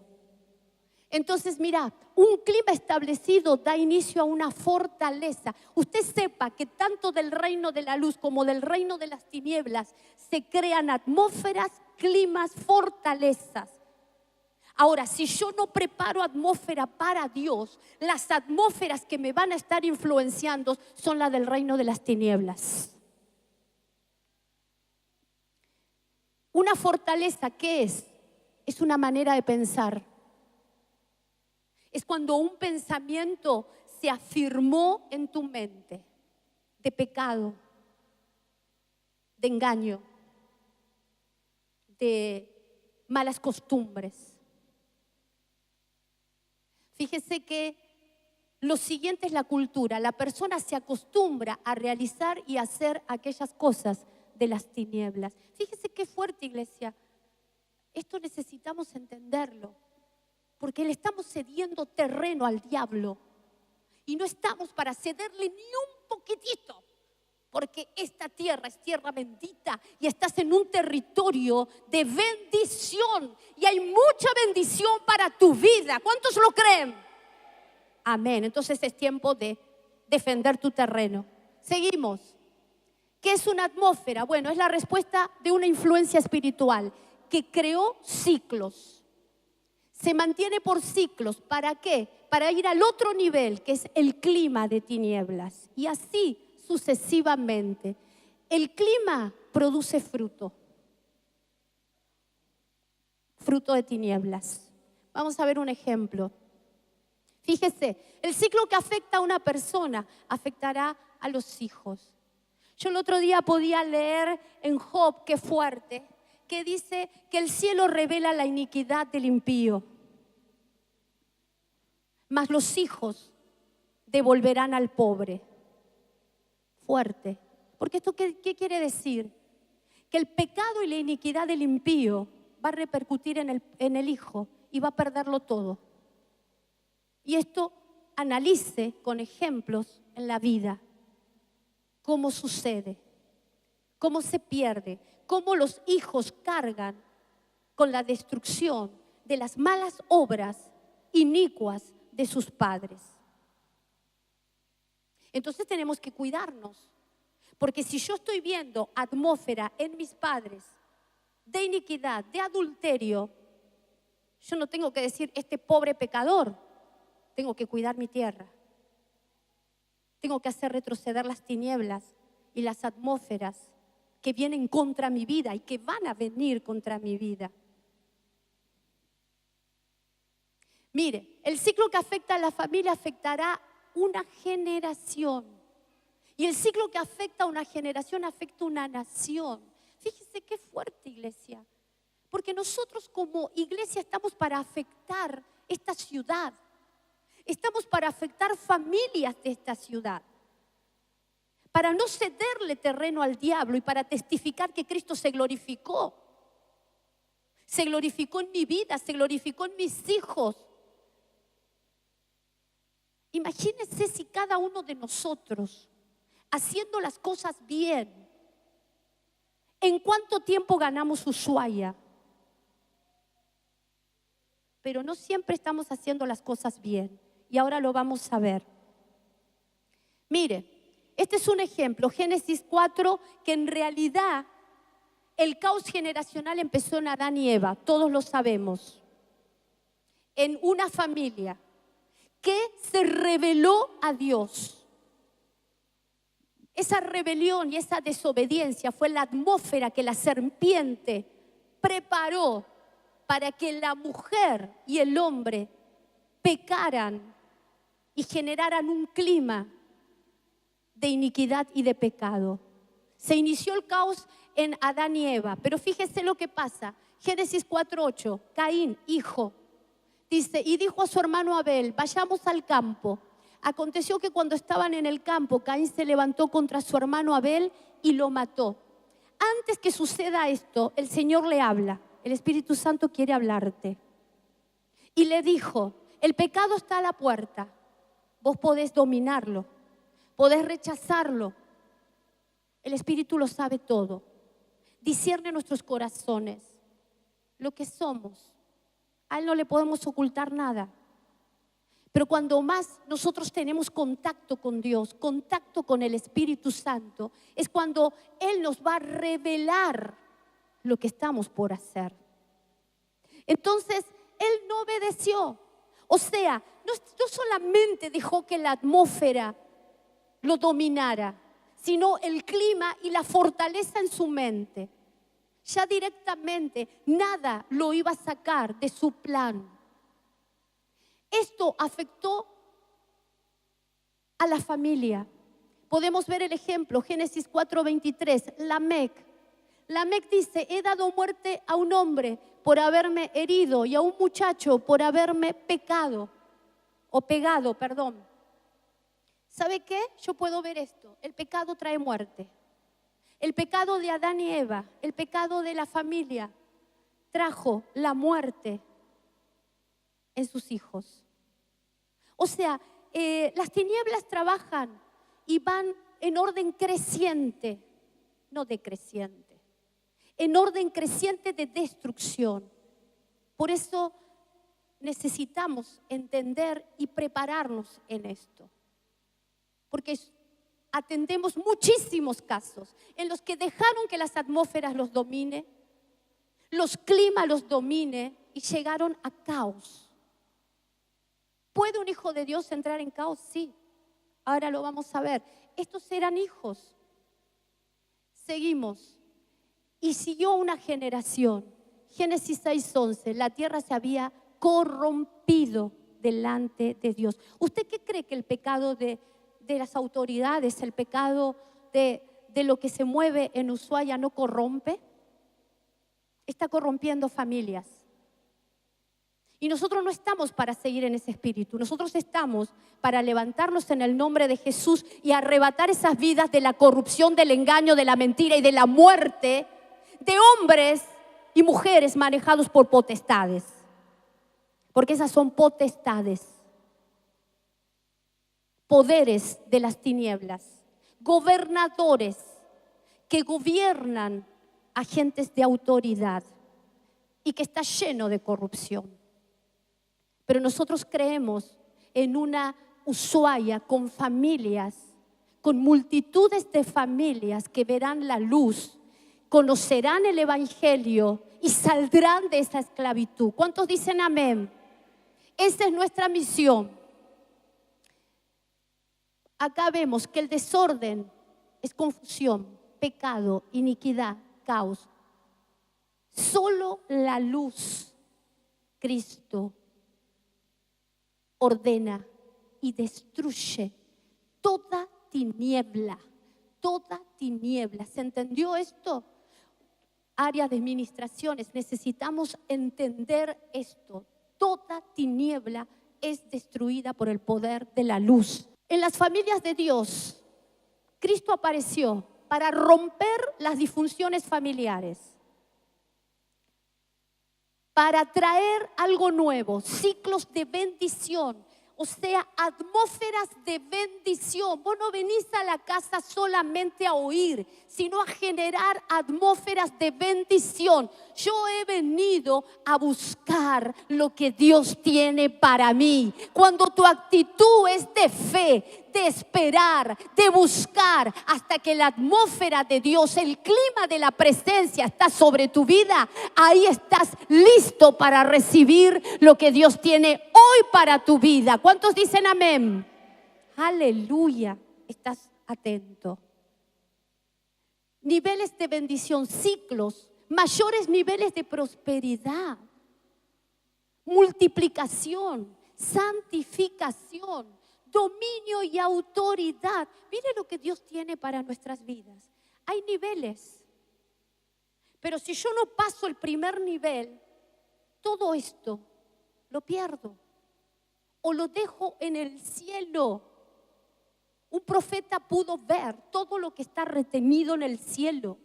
Entonces, mira, un clima establecido da inicio a una fortaleza. Usted sepa que tanto del reino de la luz como del reino de las tinieblas se crean atmósferas, climas, fortalezas. Ahora, si yo no preparo atmósfera para Dios, las atmósferas que me van a estar influenciando son las del reino de las tinieblas. Una fortaleza, ¿qué es? Es una manera de pensar. Es cuando un pensamiento se afirmó en tu mente de pecado, de engaño, de malas costumbres. Fíjese que lo siguiente es la cultura. La persona se acostumbra a realizar y hacer aquellas cosas de las tinieblas. Fíjese qué fuerte, iglesia. Esto necesitamos entenderlo. Porque le estamos cediendo terreno al diablo. Y no estamos para cederle ni un poquitito. Porque esta tierra es tierra bendita y estás en un territorio de bendición. Y hay mucha bendición para tu vida. ¿Cuántos lo creen? Amén. Entonces es tiempo de defender tu terreno. Seguimos. ¿Qué es una atmósfera? Bueno, es la respuesta de una influencia espiritual que creó ciclos. Se mantiene por ciclos. ¿Para qué? Para ir al otro nivel, que es el clima de tinieblas. Y así sucesivamente. El clima produce fruto. Fruto de tinieblas. Vamos a ver un ejemplo. Fíjese, el ciclo que afecta a una persona afectará a los hijos. Yo el otro día podía leer en Job, qué fuerte, que dice que el cielo revela la iniquidad del impío, mas los hijos devolverán al pobre. Fuerte. Porque esto, ¿qué quiere decir? Que el pecado y la iniquidad del impío va a repercutir en el hijo y va a perderlo todo. Y esto analice con ejemplos en la vida cómo sucede, cómo se pierde, cómo los hijos cargan con la destrucción de las malas obras inicuas de sus padres. Entonces tenemos que cuidarnos, porque si yo estoy viendo atmósfera en mis padres de iniquidad, de adulterio, yo no tengo que decir este pobre pecador, tengo que cuidar mi tierra. Tengo que hacer retroceder las tinieblas y las atmósferas que vienen contra mi vida y que van a venir contra mi vida. Mire, el ciclo que afecta a la familia afectará una generación. Y el ciclo que afecta a una generación afecta a una nación. Fíjese qué fuerte, iglesia. Porque nosotros como iglesia estamos para afectar esta ciudad. Estamos para afectar familias de esta ciudad. Para no cederle terreno al diablo y para testificar que Cristo se glorificó. Se glorificó en mi vida, se glorificó en mis hijos. Imagínense si cada uno de nosotros, haciendo las cosas bien, ¿en cuánto tiempo ganamos Ushuaia? Pero no siempre estamos haciendo las cosas bien. Y ahora lo vamos a ver. Mire, este es un ejemplo, Génesis 4, que en realidad el caos generacional empezó en Adán y Eva, todos lo sabemos. En una familia que se rebeló a Dios. Esa rebelión y esa desobediencia fue la atmósfera que la serpiente preparó para que la mujer y el hombre pecaran y generaran un clima de iniquidad y de pecado. Se inició el caos en Adán y Eva, pero fíjese lo que pasa. Génesis 4:8, Caín, hijo, dice, y dijo a su hermano Abel, vayamos al campo. Aconteció que cuando estaban en el campo, Caín se levantó contra su hermano Abel y lo mató. Antes que suceda esto, el Señor le habla. El Espíritu Santo quiere hablarte. Y le dijo, el pecado está a la puerta. Vos podés dominarlo, podés rechazarlo. El Espíritu lo sabe todo. Discierne nuestros corazones, lo que somos. A Él no le podemos ocultar nada. Pero cuando más nosotros tenemos contacto con Dios, contacto con el Espíritu Santo, es cuando Él nos va a revelar lo que estamos por hacer. Entonces, Él no obedeció. O sea, no solamente dejó que la atmósfera lo dominara, sino el clima y la fortaleza en su mente. Ya directamente nada lo iba a sacar de su plan. Esto afectó a la familia. Podemos ver el ejemplo, Génesis 4:23, Lamec dice, he dado muerte a un hombre por haberme herido y a un muchacho por haberme pegado. ¿Sabe qué? Yo puedo ver esto. El pecado trae muerte. El pecado de Adán y Eva, el pecado de la familia, trajo la muerte en sus hijos. O sea, las tinieblas trabajan y van en orden creciente, no decreciente. En orden creciente de destrucción. Por eso necesitamos entender y prepararnos en esto. Porque atendemos muchísimos casos en los que dejaron que las atmósferas los domine, los climas los domine y llegaron a caos. ¿Puede un hijo de Dios entrar en caos? Sí. Ahora lo vamos a ver. Estos eran hijos. Seguimos. Y siguió una generación. Génesis 6:11. La tierra se había corrompido delante de Dios. ¿Usted qué cree que el pecado de las autoridades, el pecado de lo que se mueve en Ushuaia no corrompe? Está corrompiendo familias. Y nosotros no estamos para seguir en ese espíritu. Nosotros estamos para levantarnos en el nombre de Jesús y arrebatar esas vidas de la corrupción, del engaño, de la mentira y de la muerte de hombres y mujeres manejados por potestades. Porque esas son potestades, poderes de las tinieblas, gobernadores que gobiernan agentes de autoridad y que está lleno de corrupción. Pero nosotros creemos en una Ushuaia con familias, con multitudes de familias que verán la luz, conocerán el evangelio y saldrán de esa esclavitud. ¿Cuántos dicen amén? Esa es nuestra misión. Acá vemos que el desorden es confusión, pecado, iniquidad, caos. Solo la luz, Cristo, ordena y destruye toda tiniebla, toda tiniebla. ¿Se entendió esto? Área de administraciones, necesitamos entender esto. Toda tiniebla es destruida por el poder de la luz. En las familias de Dios, Cristo apareció para romper las disfunciones familiares, para traer algo nuevo, ciclos de bendición, o sea, atmósferas de bendición. Vos no venís a la casa solamente a oír, sino a generar atmósferas de bendición. Yo he venido a buscar lo que Dios tiene para mí. Cuando tu actitud es de fe, de esperar, de buscar, hasta que la atmósfera de Dios, el clima de la presencia está sobre tu vida, ahí estás listo para recibir lo que Dios tiene hoy para tu vida. ¿Cuántos dicen amén? Aleluya, estás atento. Niveles de bendición, ciclos, mayores niveles de prosperidad, multiplicación, santificación, dominio y autoridad. Mire lo que Dios tiene para nuestras vidas. Hay niveles, pero si yo no paso el primer nivel, todo esto lo pierdo o lo dejo en el cielo. Un profeta pudo ver todo lo que está retenido en el cielo.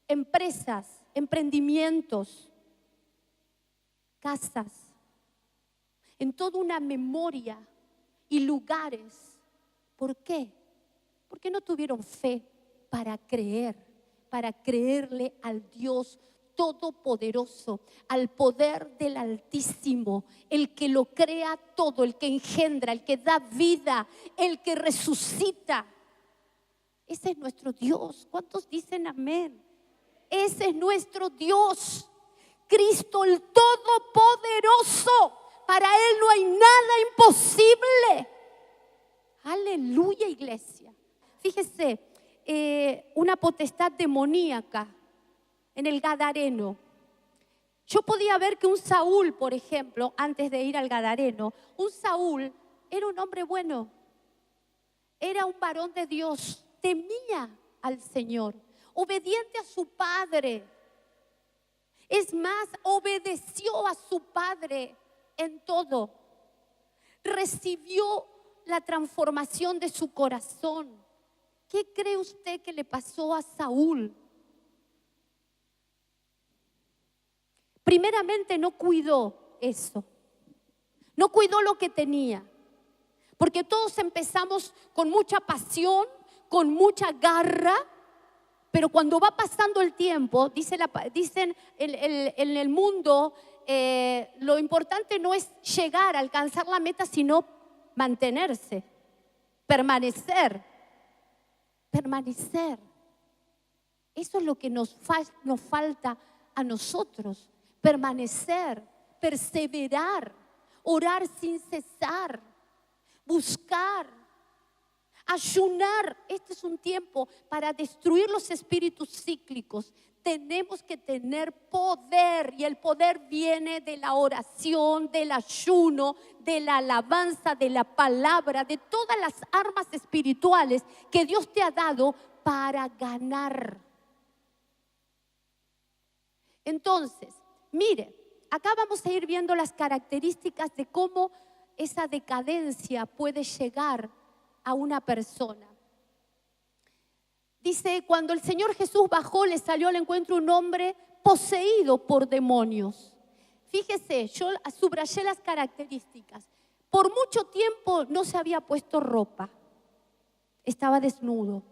Empresas, emprendimientos, casas, en toda una memoria y lugares. ¿Por qué? Porque no tuvieron fe para creerle al Dios Todopoderoso, al poder del Altísimo, el que lo crea todo, el que engendra, el que da vida, el que resucita. Ese es nuestro Dios. ¿Cuántos dicen amén? Ese es nuestro Dios, Cristo el Todopoderoso. Para Él no hay nada imposible. Aleluya, iglesia. Fíjese, una potestad demoníaca en el Gadareno. Yo podía ver que un Saúl, por ejemplo, antes de ir al Gadareno, un Saúl era un hombre bueno, era un varón de Dios, temía al Señor, obediente a su padre. Es más, obedeció a su padre en todo. Recibió la transformación de su corazón. ¿Qué cree usted que le pasó a Saúl? Primeramente no cuidó eso, no cuidó lo que tenía, porque todos empezamos con mucha pasión, con mucha garra, pero cuando va pasando el tiempo, dicen en el mundo, lo importante no es llegar a alcanzar la meta, sino mantenerse, permanecer. Eso es lo que nos falta a nosotros. Permanecer, perseverar, orar sin cesar, buscar, ayunar. Este es un tiempo para destruir los espíritus cíclicos. Tenemos que tener poder, y el poder viene de la oración, del ayuno, de la alabanza, de la palabra, de todas las armas espirituales que Dios te ha dado para ganar. Entonces, mire, acá vamos a ir viendo las características de cómo esa decadencia puede llegar a una persona. Dice, cuando el Señor Jesús bajó, le salió al encuentro un hombre poseído por demonios. Fíjese, yo subrayé las características. Por mucho tiempo no se había puesto ropa, estaba desnudo.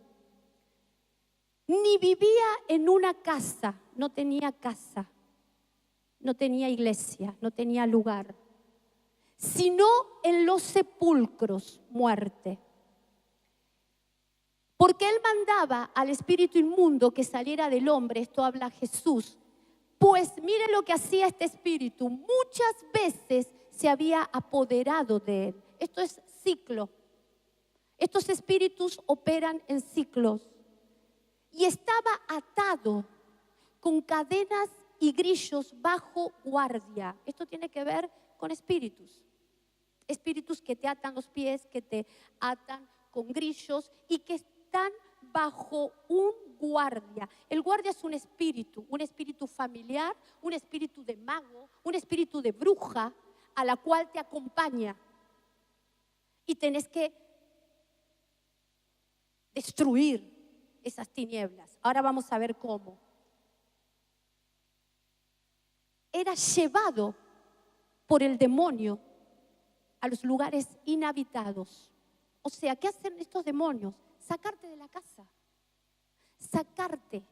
Ni vivía en una casa, no tenía iglesia, no tenía lugar, sino en los sepulcros, muerte. Porque él mandaba al espíritu inmundo que saliera del hombre, esto habla Jesús. Pues mire lo que hacía este espíritu, muchas veces se había apoderado de él. Esto es ciclo. Estos espíritus operan en ciclos. Y estaba atado con cadenas y grillos bajo guardia. Esto tiene que ver con espíritus. Espíritus que te atan los pies, que te atan con grillos y que están bajo un guardia. El guardia es un espíritu familiar, un espíritu de mago, un espíritu de bruja a la cual te acompaña. Y tenés que destruir esas tinieblas. Ahora vamos a ver cómo. Era llevado por el demonio a los lugares inhabitados. O sea, ¿qué hacen estos demonios? Sacarte de la casa, sacarte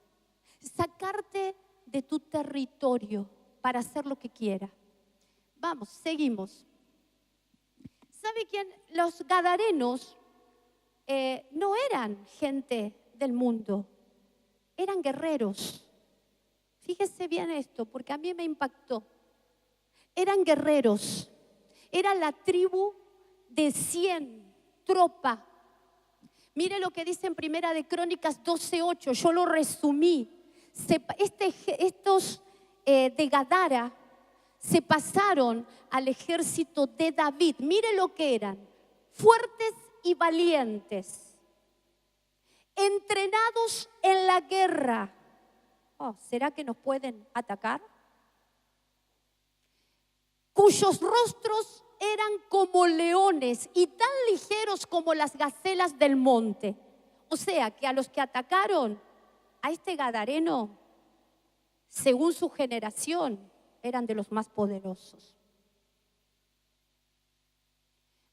de tu territorio para hacer lo que quiera. Vamos, seguimos. ¿Sabe quién? Los gadarenos no eran gente del mundo, eran guerreros. Fíjese bien esto, porque a mí me impactó. Eran guerreros, era la tribu de 100, tropa. Mire lo que dice en Primera de Crónicas 12:8, yo lo resumí. Estos de Gadara se pasaron al ejército de David. Mire lo que eran, fuertes y valientes, entrenados en la guerra. ¿Será que nos pueden atacar? Cuyos rostros eran como leones y tan ligeros como las gacelas del monte. O sea, que a los que atacaron a este gadareno, según su generación, eran de los más poderosos.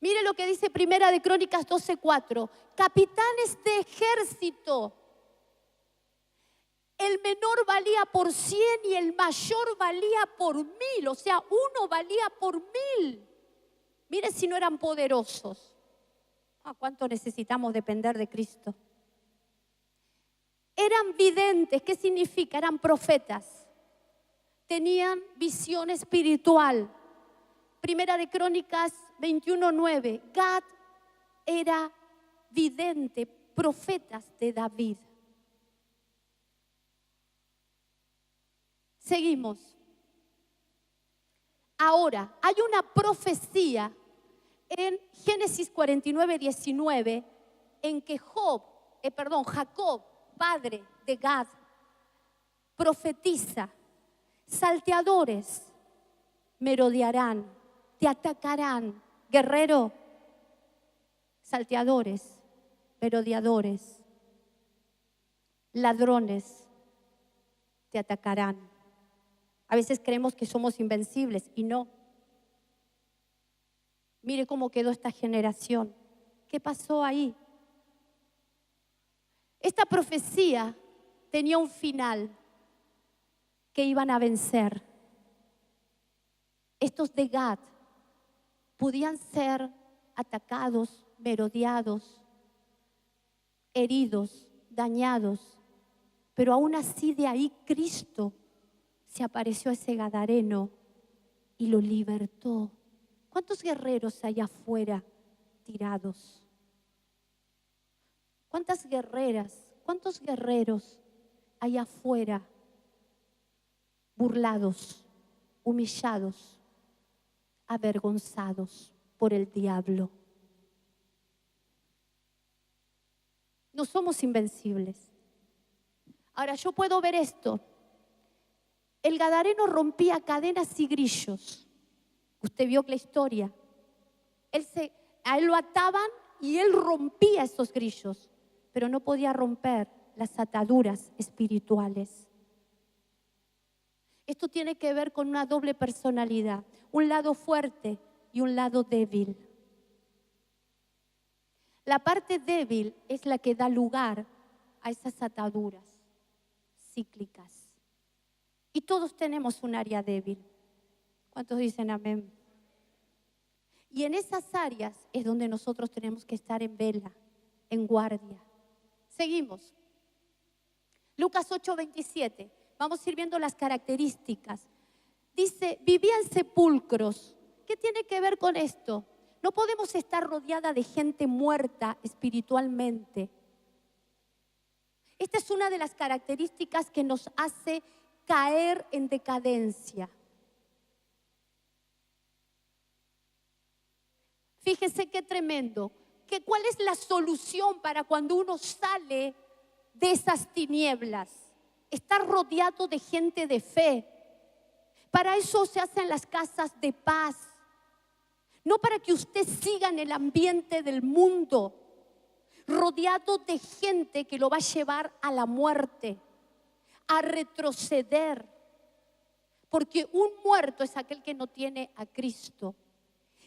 Mire lo que dice Primera de Crónicas 12:4. Capitanes de ejército. El menor valía por 100 y el mayor valía por 1000. O sea, uno valía por 1000. Mire si no eran poderosos. ¿Cuánto necesitamos depender de Cristo? Eran videntes. ¿Qué significa? Eran profetas. Tenían visión espiritual. Primera de Crónicas 21:9. Gad era vidente, profetas de David. Seguimos. Ahora, hay una profecía en Génesis 49:19 en que Jacob, padre de Gad, profetiza: salteadores merodearán, te atacarán. Guerrero, salteadores, merodeadores, ladrones, te atacarán. A veces creemos que somos invencibles y no. Mire cómo quedó esta generación. ¿Qué pasó ahí? Esta profecía tenía un final, que iban a vencer. Estos de Gad podían ser atacados, merodeados, heridos, dañados, pero aún así de ahí Cristo se apareció a ese gadareno y lo libertó. ¿Cuántos guerreros hay afuera tirados? ¿Cuántas guerreras, cuántos guerreros hay afuera burlados, humillados, avergonzados por el diablo? No somos invencibles. Ahora yo puedo ver esto. El gadareno rompía cadenas y grillos. Usted vio la historia. A él lo ataban y él rompía esos grillos, pero no podía romper las ataduras espirituales. Esto tiene que ver con una doble personalidad, un lado fuerte y un lado débil. La parte débil es la que da lugar a esas ataduras cíclicas. Y todos tenemos un área débil. ¿Cuántos dicen amén? Y en esas áreas es donde nosotros tenemos que estar en vela, en guardia. Seguimos. Lucas 8:27. Vamos a ir viendo las características. Dice, vivía en sepulcros. ¿Qué tiene que ver con esto? No podemos estar rodeada de gente muerta espiritualmente. Esta es una de las características que nos hace caer en decadencia. Fíjense qué tremendo. ¿Cuál es la solución para cuando uno sale de esas tinieblas? Estar rodeado de gente de fe. Para eso se hacen las casas de paz. No para que usted siga en el ambiente del mundo, rodeado de gente que lo va a llevar a la muerte, a retroceder. Porque un muerto es aquel que no tiene a Cristo.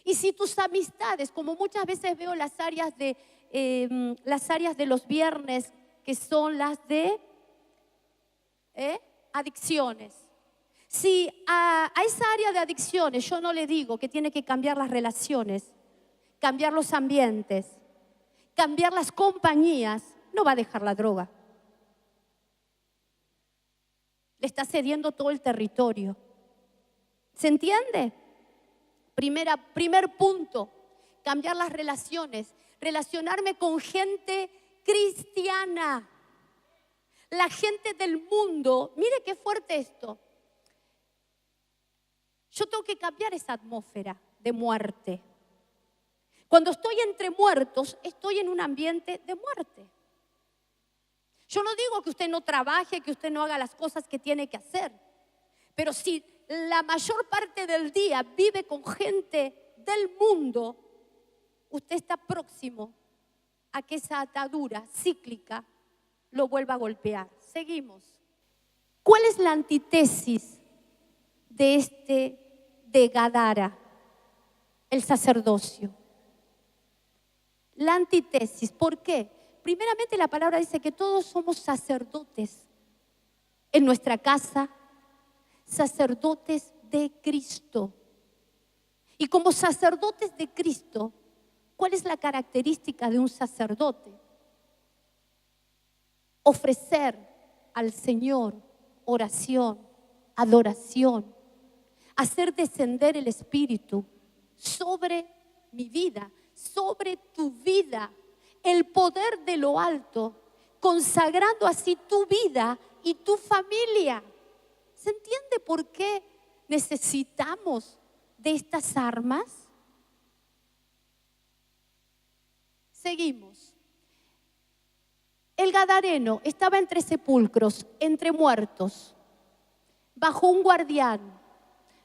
Y si tus amistades, como muchas veces veo las áreas de los viernes, que son las de adicciones. Si a esa área de adicciones yo no le digo que tiene que cambiar las relaciones, cambiar los ambientes, cambiar las compañías, no va a dejar la droga. Le está cediendo todo el territorio. ¿Se entiende? Primer punto, cambiar las relaciones, relacionarme con gente cristiana. La gente del mundo, mire qué fuerte esto. Yo tengo que cambiar esa atmósfera de muerte. Cuando estoy entre muertos, estoy en un ambiente de muerte. Yo no digo que usted no trabaje, que usted no haga las cosas que tiene que hacer. Pero si la mayor parte del día vive con gente del mundo, usted está próximo a que esa atadura cíclica lo vuelva a golpear. Seguimos. ¿Cuál es la antítesis de Gadara? El sacerdocio. La antítesis, ¿por qué? Primeramente la palabra dice que todos somos sacerdotes en nuestra casa, sacerdotes de Cristo. Y como sacerdotes de Cristo, ¿cuál es la característica de un sacerdote? Ofrecer al Señor oración, adoración, hacer descender el Espíritu sobre mi vida, sobre tu vida, el poder de lo alto, consagrando así tu vida y tu familia. ¿Se entiende por qué necesitamos de estas armas? Seguimos. El gadareno estaba entre sepulcros, entre muertos, bajo un guardián.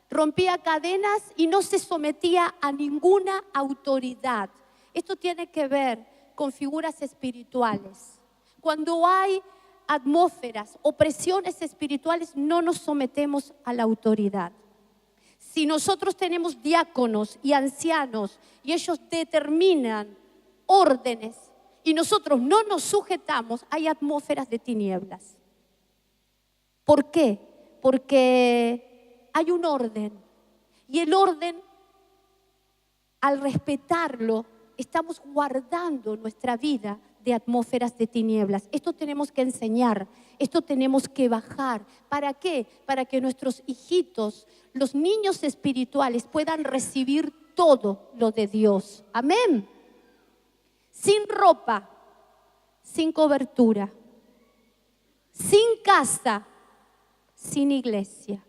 Rompía cadenas y no se sometía a ninguna autoridad. Esto tiene que ver con figuras espirituales. Cuando hay atmósferas, opresiones espirituales, no nos sometemos a la autoridad. Si nosotros tenemos diáconos y ancianos y ellos determinan órdenes y nosotros no nos sujetamos, hay atmósferas de tinieblas. ¿Por qué? Porque hay un orden, y el orden, al respetarlo, estamos guardando nuestra vida de atmósferas de tinieblas. Esto tenemos que enseñar, esto tenemos que bajar. ¿Para qué? Para que nuestros hijitos, los niños espirituales, puedan recibir todo lo de Dios. Amén. Sin ropa, sin cobertura, sin casa, sin iglesia.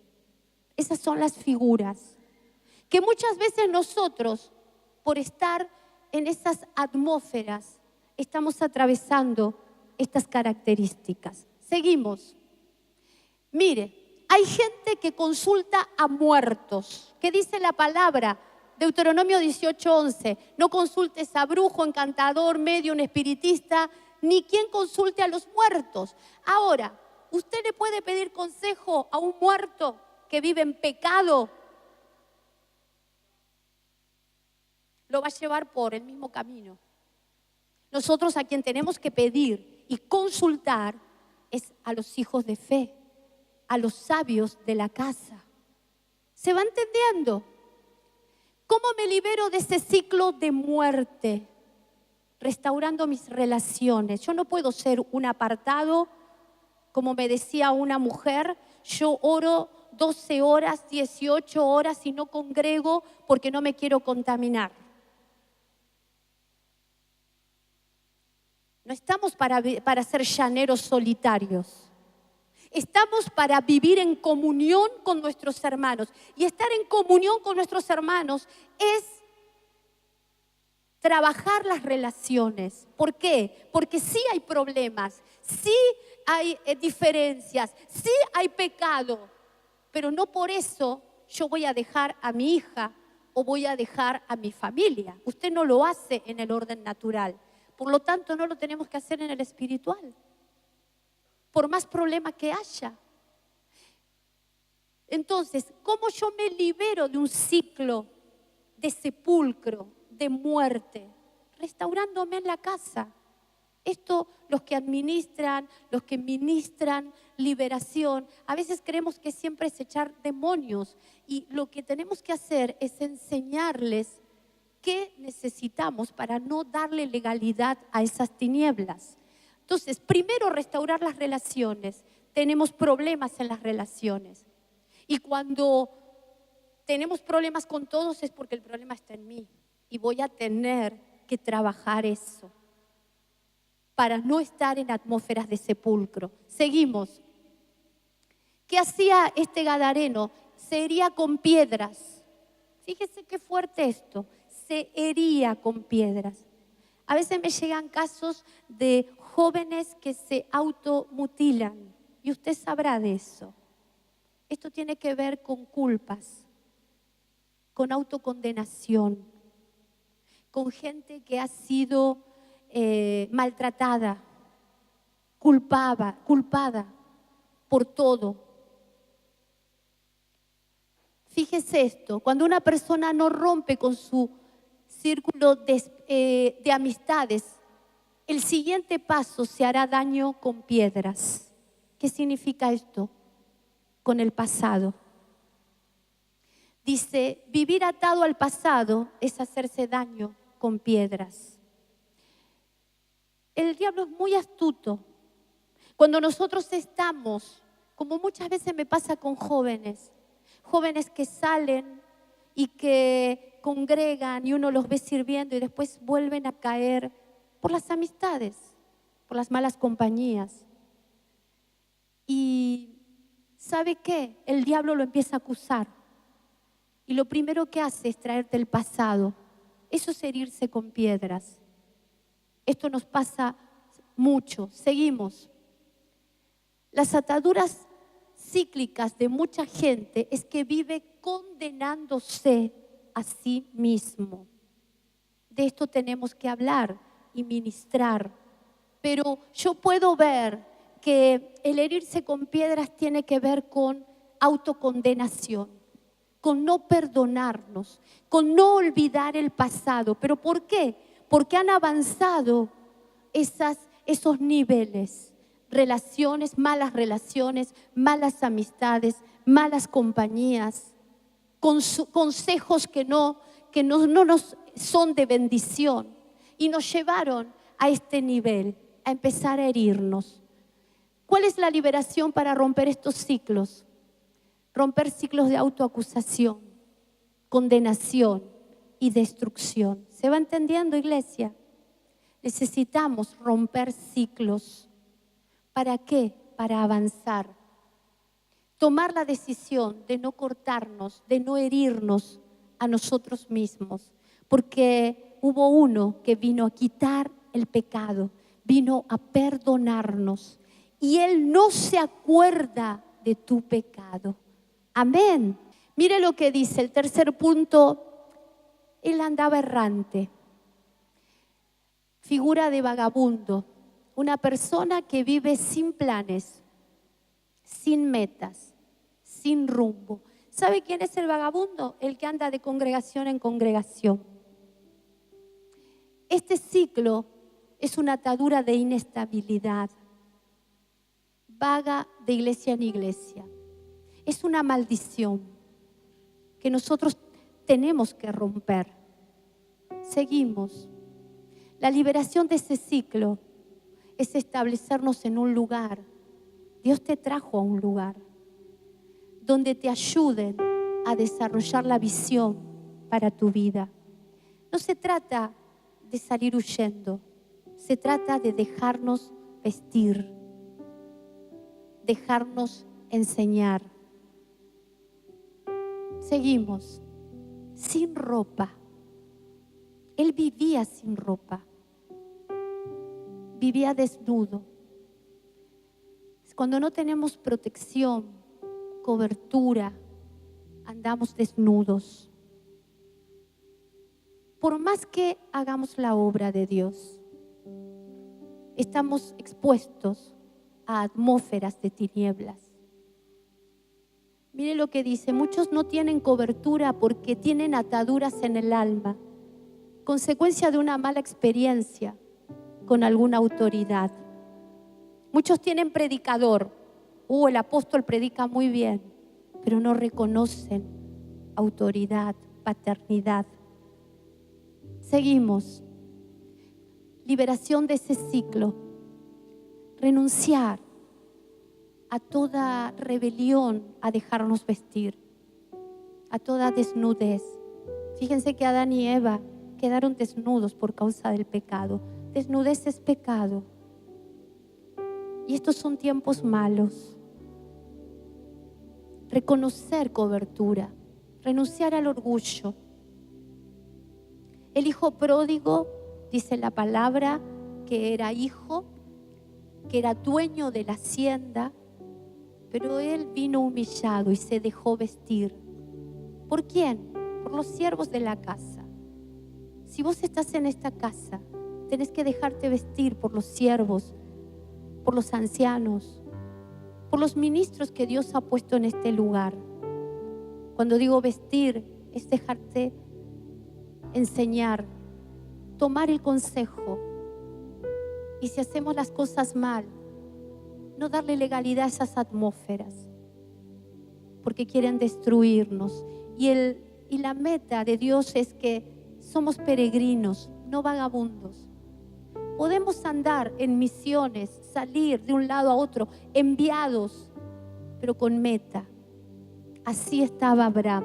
Esas son las figuras que muchas veces nosotros, por estar en esas atmósferas, estamos atravesando estas características. Seguimos. Mire, hay gente que consulta a muertos. ¿Qué dice la palabra? Deuteronomio 18:11. No consultes a brujo, encantador, medium, espiritista, ni quien consulte a los muertos. Ahora, ¿usted le puede pedir consejo a un muerto? que vive en pecado lo va a llevar por el mismo camino. Nosotros a quien tenemos que pedir y consultar es a los hijos de fe, a los sabios de la casa. ¿Se va entendiendo? ¿Cómo me libero de ese ciclo de muerte? Restaurando mis relaciones. Yo no puedo ser un apartado, como me decía una mujer, yo oro 12 horas, 18 horas y no congrego porque no me quiero contaminar. No estamos para ser llaneros solitarios. Estamos para vivir en comunión con nuestros hermanos. Y estar en comunión con nuestros hermanos es trabajar las relaciones. ¿Por qué? Porque sí hay problemas, sí hay diferencias, sí hay pecado. Pero no por eso yo voy a dejar a mi hija o voy a dejar a mi familia. Usted no lo hace en el orden natural. Por lo tanto, no lo tenemos que hacer en el espiritual. Por más problema que haya. Entonces, ¿cómo yo me libero de un ciclo de sepulcro, de muerte? Restaurándome en la casa. Esto, los que administran, los que ministran liberación, a veces creemos que siempre es echar demonios. Y lo que tenemos que hacer es enseñarles qué necesitamos para no darle legalidad a esas tinieblas. Entonces, primero restaurar las relaciones. Tenemos problemas en las relaciones. Y cuando tenemos problemas con todos es porque el problema está en mí. Y voy a tener que trabajar eso para no estar en atmósferas de sepulcro. Seguimos. ¿Qué hacía este gadareno? Se hería con piedras. Fíjese qué fuerte esto. Se hería con piedras. A veces me llegan casos de jóvenes que se automutilan y usted sabrá de eso. Esto tiene que ver con culpas, con autocondenación, con gente que ha sido maltratada, culpada por todo. Fíjese esto, cuando una persona no rompe con su círculo de amistades, el siguiente paso se hará daño con piedras. ¿Qué significa esto? Con el pasado. Dice, vivir atado al pasado es hacerse daño con piedras. El diablo es muy astuto. Cuando nosotros estamos, como muchas veces me pasa con jóvenes que salen y que congregan y uno los ve sirviendo y después vuelven a caer por las amistades, por las malas compañías. Y ¿sabe qué? El diablo lo empieza a acusar. Y lo primero que hace es traerte el pasado. Eso es herirse con piedras. Esto nos pasa mucho. Seguimos. Las ataduras cíclicas de mucha gente es que vive condenándose a sí mismo. De esto tenemos que hablar y ministrar. Pero yo puedo ver que el herirse con piedras tiene que ver con autocondenación, con no perdonarnos, con no olvidar el pasado. ¿Pero por qué? Porque han avanzado esos niveles. Relaciones, malas amistades, malas compañías, consejos que no nos son de bendición y nos llevaron a este nivel, a empezar a herirnos. ¿Cuál es la liberación para romper estos ciclos? Romper ciclos de autoacusación, condenación y destrucción. ¿Se va entendiendo, iglesia? Necesitamos romper ciclos. ¿Para qué? Para avanzar. Tomar la decisión de no cortarnos, de no herirnos a nosotros mismos. Porque hubo uno que vino a quitar el pecado, vino a perdonarnos. Y Él no se acuerda de tu pecado. Amén. Mire lo que dice el tercer punto. Él andaba errante. Figura de vagabundo. Una persona que vive sin planes, sin metas, sin rumbo. ¿Sabe quién es el vagabundo? El que anda de congregación en congregación. Este ciclo es una atadura de inestabilidad. Vaga de iglesia en iglesia. Es una maldición que nosotros tenemos que romper. Seguimos. La liberación de ese ciclo es establecernos en un lugar. Dios te trajo a un lugar donde te ayuden a desarrollar la visión para tu vida. No se trata de salir huyendo, se trata de dejarnos vestir, dejarnos enseñar. Seguimos. Sin ropa. Él vivía sin ropa. Vivía desnudo. Cuando no tenemos protección, cobertura, andamos desnudos. Por más que hagamos la obra de Dios, estamos expuestos a atmósferas de tinieblas. Mire lo que dice, muchos no tienen cobertura porque tienen ataduras en el alma, consecuencia de una mala experiencia con alguna autoridad. Muchos tienen predicador, el apóstol predica muy bien, pero no reconocen autoridad, paternidad. Seguimos. Liberación de ese ciclo. Renunciar a toda rebelión, a dejarnos vestir, a toda desnudez. Fíjense que Adán y Eva quedaron desnudos por causa del pecado. Desnudez es pecado. Y estos son tiempos malos. Reconocer cobertura, renunciar al orgullo. El hijo pródigo, dice la palabra, que era hijo, que era dueño de la hacienda, pero él vino humillado y se dejó vestir. ¿Por quién? Por los siervos de la casa. Si vos estás en esta casa, tenés que dejarte vestir por los siervos, por los ancianos, por los ministros que Dios ha puesto en este lugar. Cuando digo vestir, es dejarte enseñar, tomar el consejo. Y si hacemos las cosas mal, no darle legalidad a esas atmósferas, porque quieren destruirnos. Y la meta de Dios es que somos peregrinos, no vagabundos. Podemos andar en misiones, salir de un lado a otro, enviados, pero con meta. Así estaba Abraham.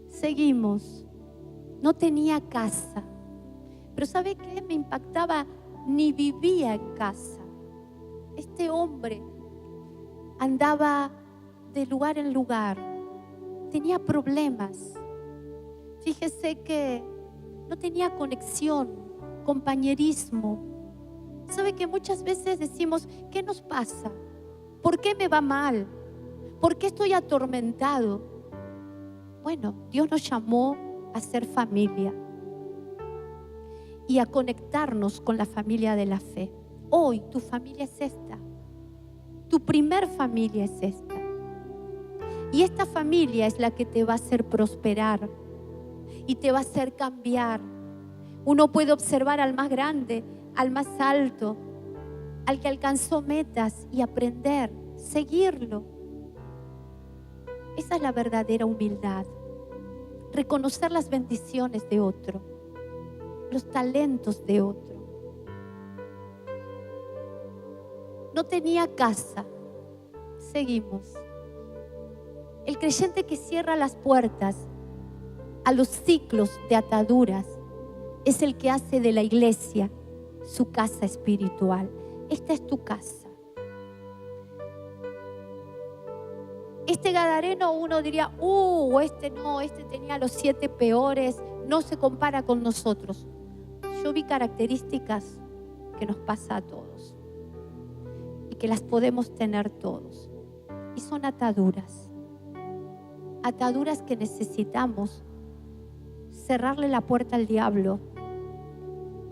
Seguimos. No tenía casa. Pero ¿sabe qué? Me impactaba, ni vivía en casa. Este hombre andaba de lugar en lugar. Tenía problemas. Fíjese que no tenía conexión, compañerismo. ¿Sabe que muchas veces decimos, ¿qué nos pasa? ¿Por qué me va mal? ¿Por qué estoy atormentado? Bueno, Dios nos llamó a ser familia y a conectarnos con la familia de la fe. Hoy tu familia es esta. Tu primer familia es esta. Y esta familia es la que te va a hacer prosperar y te va a hacer cambiar. Uno puede observar al más grande, al más alto, al que alcanzó metas y aprender, seguirlo. Esa es la verdadera humildad. Reconocer las bendiciones de otro, los talentos de otro. No tenía casa. Seguimos. El creyente que cierra las puertas a los ciclos de ataduras es el que hace de la iglesia su casa espiritual. Esta es tu casa. Este gadareno, uno diría, este no, este tenía los 7 peores, no se compara con nosotros. Yo vi características que nos pasa a todos y que las podemos tener todos. Y son ataduras. Ataduras que necesitamos cerrarle la puerta al diablo,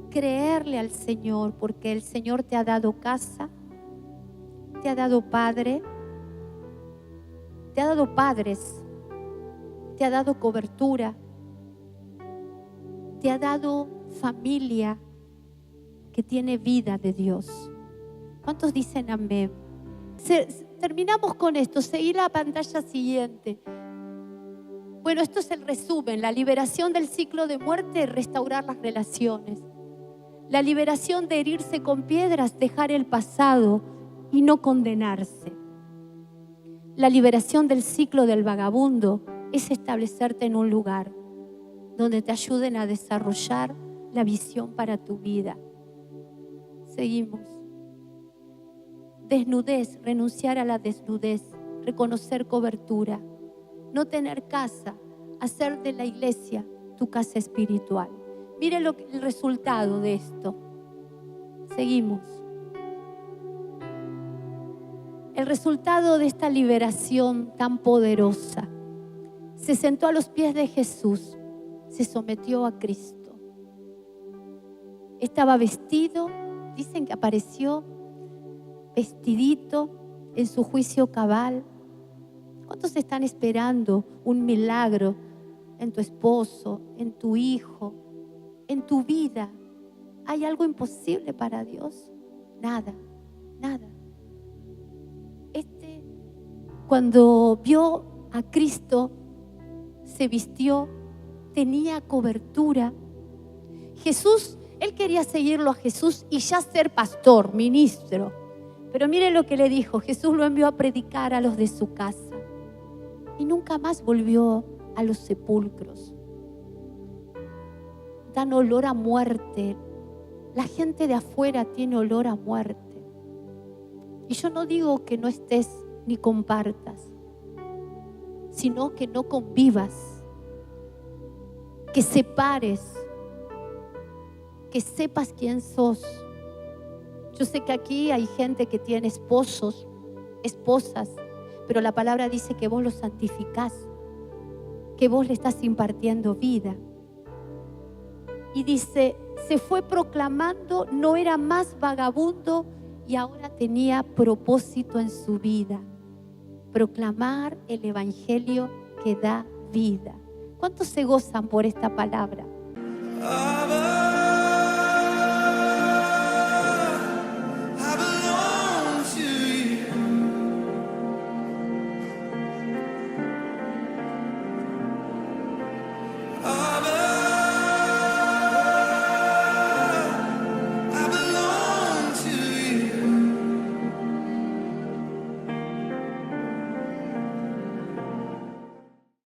creerle al Señor, porque el Señor te ha dado casa, te ha dado padre, te ha dado padres, te ha dado cobertura, te ha dado familia que tiene vida de Dios. ¿Cuántos dicen amén? Terminamos con esto. Seguí la pantalla siguiente. Bueno, esto es el resumen. La liberación del ciclo de muerte, restaurar las relaciones. La liberación de herirse con piedras, dejar el pasado y no condenarse. La liberación del ciclo del vagabundo es establecerte en un lugar donde te ayuden a desarrollar la visión para tu vida. Seguimos. Desnudez, renunciar a la desnudez, reconocer cobertura, no tener casa, hacer de la iglesia tu casa espiritual. Mire el resultado de esto. Seguimos. El resultado de esta liberación tan poderosa. Se sentó a los pies de Jesús, se sometió a Cristo. Estaba vestido, dicen que apareció vestidito en su juicio cabal. ¿Cuántos están esperando un milagro en tu esposo, en tu hijo, en tu vida? ¿Hay algo imposible para Dios? Nada, nada. Cuando vio a Cristo, se vistió, tenía cobertura. Jesús, él quería seguirlo a Jesús y ya ser pastor, ministro. Pero mire lo que le dijo. Jesús lo envió a predicar a los de su casa y nunca más volvió a los sepulcros. Dan olor a muerte. La gente de afuera tiene olor a muerte. Y yo no digo que no estés ni compartas, sino que no convivas, que separes, que sepas quién sos. Yo sé que aquí hay gente que tiene esposos, esposas, pero la palabra dice que vos los santificás, que vos le estás impartiendo vida. Y dice, se fue proclamando, no era más vagabundo y ahora tenía propósito en su vida. Proclamar el evangelio que da vida. ¿Cuántos se gozan por esta palabra?